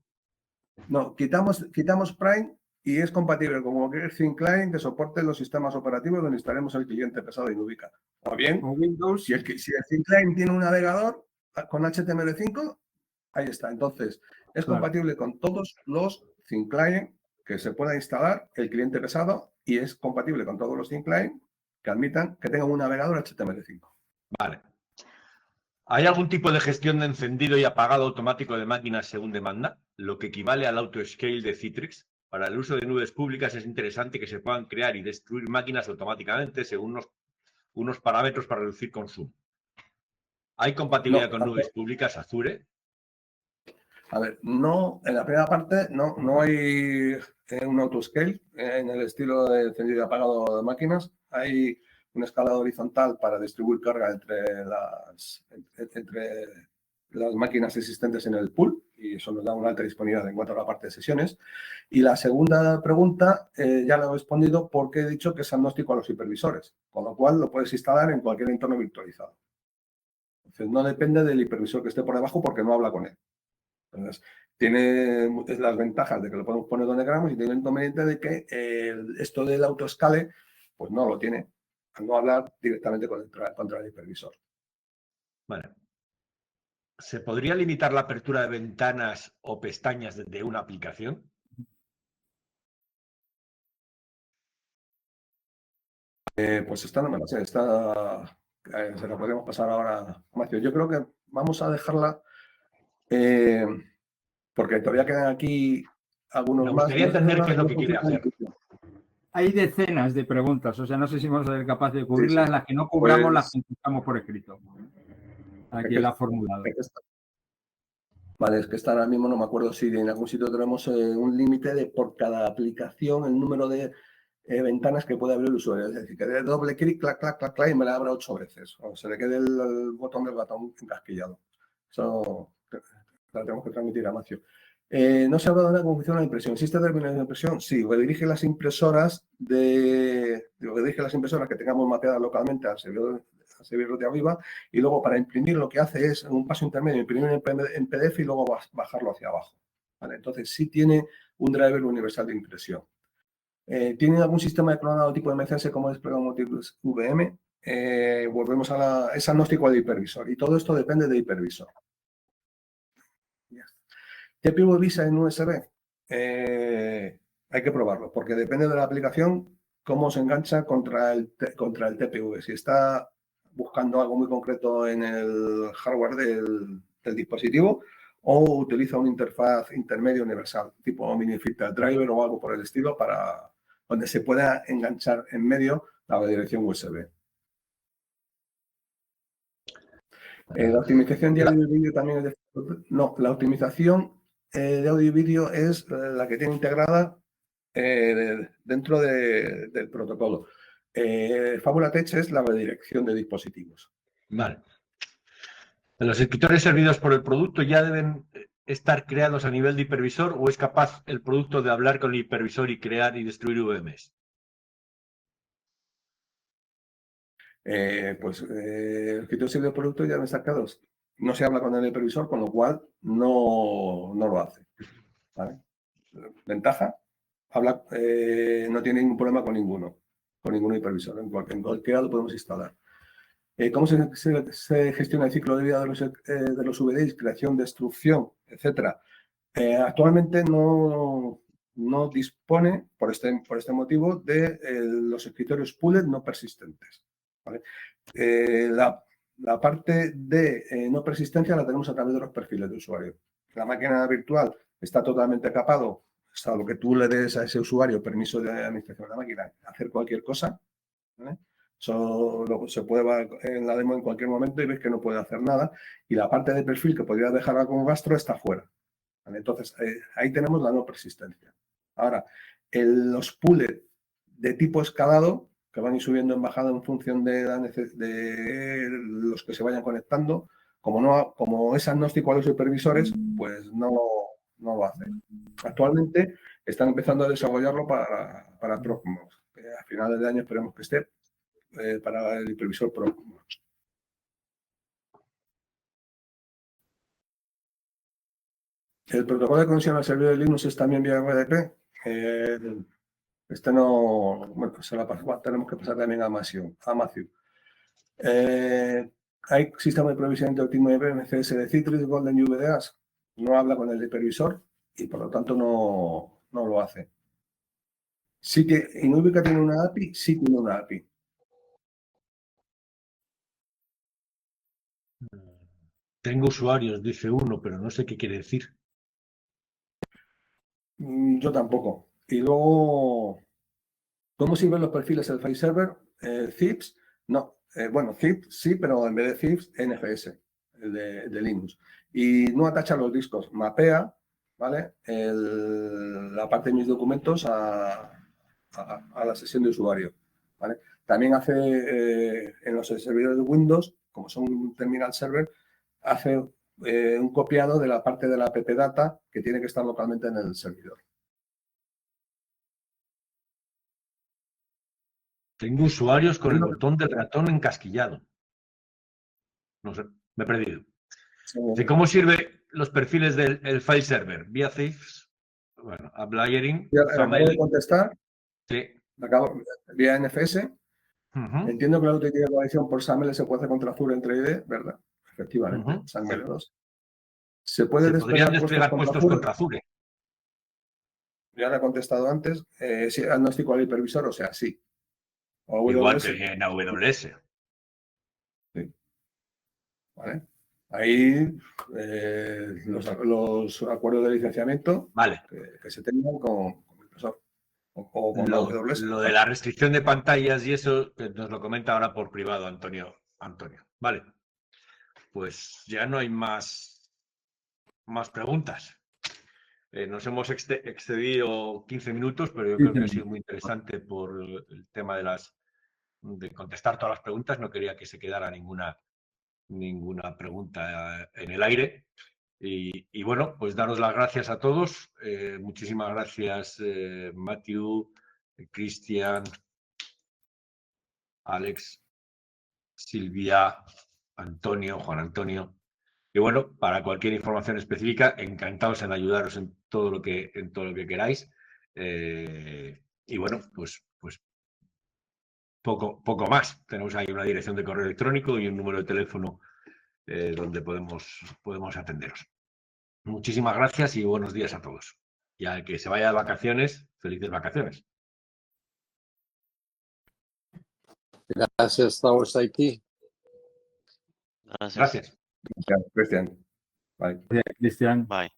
No, quitamos Prime y es compatible con cualquier Thin Client que soporte los sistemas operativos donde instalemos el cliente pesado de Inuvica. O bien, Windows. si el Thin Client tiene un navegador con HTML5, ahí está. Entonces, es compatible con todos los Thin Client que se pueda instalar el cliente pesado y es compatible con todos los Thin Client que admitan que tengan un navegador HTML5. Vale. ¿Hay algún tipo de gestión de encendido y apagado automático de máquinas según demanda? Lo que equivale al autoscale de Citrix. Para el uso de nubes públicas es interesante que se puedan crear y destruir máquinas automáticamente según unos parámetros para reducir consumo. ¿Hay compatibilidad con nubes públicas Azure? A ver, no, en la primera parte no hay un autoscale en el estilo de encendido y apagado de máquinas. Hay una escala horizontal para distribuir carga entre las máquinas existentes en el pool y eso nos da una alta disponibilidad en cuanto a la parte de sesiones. Y la segunda pregunta ya la he respondido porque he dicho que es agnóstico a los hipervisores, con lo cual lo puedes instalar en cualquier entorno virtualizado. Entonces, no depende del hipervisor que esté por debajo porque no habla con él. Entonces, tiene las ventajas de que lo podemos poner donde queramos y tiene el inconveniente de que esto del autoescale pues no lo tiene, al no hablar directamente contra el hipervisor. Vale. ¿Se podría limitar la apertura de ventanas o pestañas de una aplicación? Pues esta no me la sé, esta se la podemos pasar ahora a Macio. Yo creo que vamos a dejarla porque todavía quedan aquí algunos más. Me gustaría entender qué es lo que quiere hacer. Hay decenas de preguntas, o sea, no sé si vamos a ser capaces de cubrirlas, sí. Las que no cubramos pues, las contestamos por escrito. Aquí la ha formulado. Vale, es que está ahora mismo, no me acuerdo si en algún sitio tenemos un límite de por cada aplicación el número de ventanas que puede abrir el usuario. Es decir, que de doble clic, clac, clac, clac, clac, y me la abra 8 veces. O se le quede el botón del ratón encasquillado. Eso lo tenemos que transmitir a Macio. No se ha hablado de cómo funciona la impresión. ¿Existe términos de impresión? Sí, redirige las impresoras que tengamos mapeadas localmente al servidor de arriba, y luego para imprimir lo que hace es un paso intermedio, imprimir en PDF y luego bajarlo hacia abajo. ¿Vale? Entonces sí tiene un driver universal de impresión. ¿Tiene algún sistema de clonado tipo MCS como desplegado múltiples VM? Volvemos a es agnóstico de hipervisor, y todo esto depende de hipervisor. TPV Visa en USB, hay que probarlo, porque depende de la aplicación cómo se engancha contra el TPV. Si está buscando algo muy concreto en el hardware del dispositivo, o utiliza una interfaz intermedia universal, tipo mini filter driver o algo por el estilo, para donde se pueda enganchar en medio la dirección USB. La optimización de audio y vídeo también es no, la optimización de audio y vídeo es la que tiene integrada dentro del protocolo. Fabula Tech es la redirección de dispositivos. Vale. ¿Los escritores servidos por el producto ya deben estar creados a nivel de hipervisor, o es capaz el producto de hablar con el hipervisor y crear y destruir VMs? El escritorio servido de producto ya no está creado. No se habla con el hipervisor, con lo cual no lo hace. ¿Vale? Ventaja, no tiene ningún problema con ningún hipervisor. En cualquiera lo podemos instalar. ¿Cómo se gestiona el ciclo de vida de los VDIs? Creación, destrucción, etcétera. Actualmente no dispone, por este motivo, de los escritorios pooled no persistentes. ¿Vale? La parte de no persistencia la tenemos a través de los perfiles de usuario. La máquina virtual está totalmente capado, salvo que tú le des a ese usuario permiso de administración de la máquina, hacer cualquier cosa. ¿Vale? Eso se puede ver en la demo en cualquier momento y ves que no puede hacer nada. Y la parte de perfil que podría dejarla como rastro está fuera. ¿Vale? Entonces, ahí tenemos la no persistencia. Ahora, los pools de tipo escalado, que van a ir subiendo en bajada en función de los que se vayan conectando, como es agnóstico a los supervisores, pues no lo hace. Actualmente están empezando a desarrollarlo para Proxmox. A finales de año esperemos que esté para el hipervisor Proxmox. El protocolo de conexión al servidor de Linux es también vía RDP. Bueno, se la tenemos que pasar también a Matthew. Hay sistema de provisión de óptimo de MCS de Citrix, Golden y VDAs. No habla con el hipervisor y por lo tanto no lo hace. Sí que Inubica tiene una API, sí tiene una API. Tengo usuarios, dice uno, pero no sé qué quiere decir. Yo tampoco. Y luego, ¿cómo sirven los perfiles del file server? Zips, no. Bueno, Zips sí, pero en vez de Zips, NFS, el de Linux. Y no atacha los discos, mapea, ¿vale? La parte de mis documentos a la sesión de usuario, ¿vale? También hace, en los servidores de Windows, como son un terminal server, hace un copiado de la parte de la app data que tiene que estar localmente en el servidor. Tengo usuarios con el botón del ratón encasquillado. No sé, me he perdido. ¿De cómo sirve los perfiles del file server? ¿Vía Thieves? Bueno, AppLayering. Acabo de contestar. Sí. Vía NFS. Entiendo que la autenticación de conexión por SAML se puede hacer contra Azure entre ID, ¿verdad? Efectivamente, SAML 2. ¿Se podrían desplegar puestos contra Azure? Ya le he contestado antes. Si agnóstico al hipervisor, o sea, sí. O igual que en AWS. Sí. ¿Vale? Ahí los acuerdos de licenciamiento vale. que se tengan con Microsoft o con AWS. Lo de la restricción de pantallas y eso nos lo comenta ahora por privado Antonio. Vale. Pues ya no hay más preguntas. Nos hemos excedido 15 minutos, pero yo creo que ha sido muy interesante por el tema de contestar todas las preguntas. No quería que se quedara ninguna pregunta en el aire. Y bueno, pues daros las gracias a todos. Muchísimas gracias, Matthew, Cristian, Alex, Silvia, Antonio, Juan Antonio. Y bueno, para cualquier información específica, encantados en ayudaros en todo lo que queráis. Y bueno, pues poco más. Tenemos ahí una dirección de correo electrónico y un número de teléfono donde podemos atenderos. Muchísimas gracias y buenos días a todos. Y al que se vaya de vacaciones, felices vacaciones. Gracias, Towers IT. Gracias. Gracias. Gracias, Cristian. Bye. Cristian. Bye.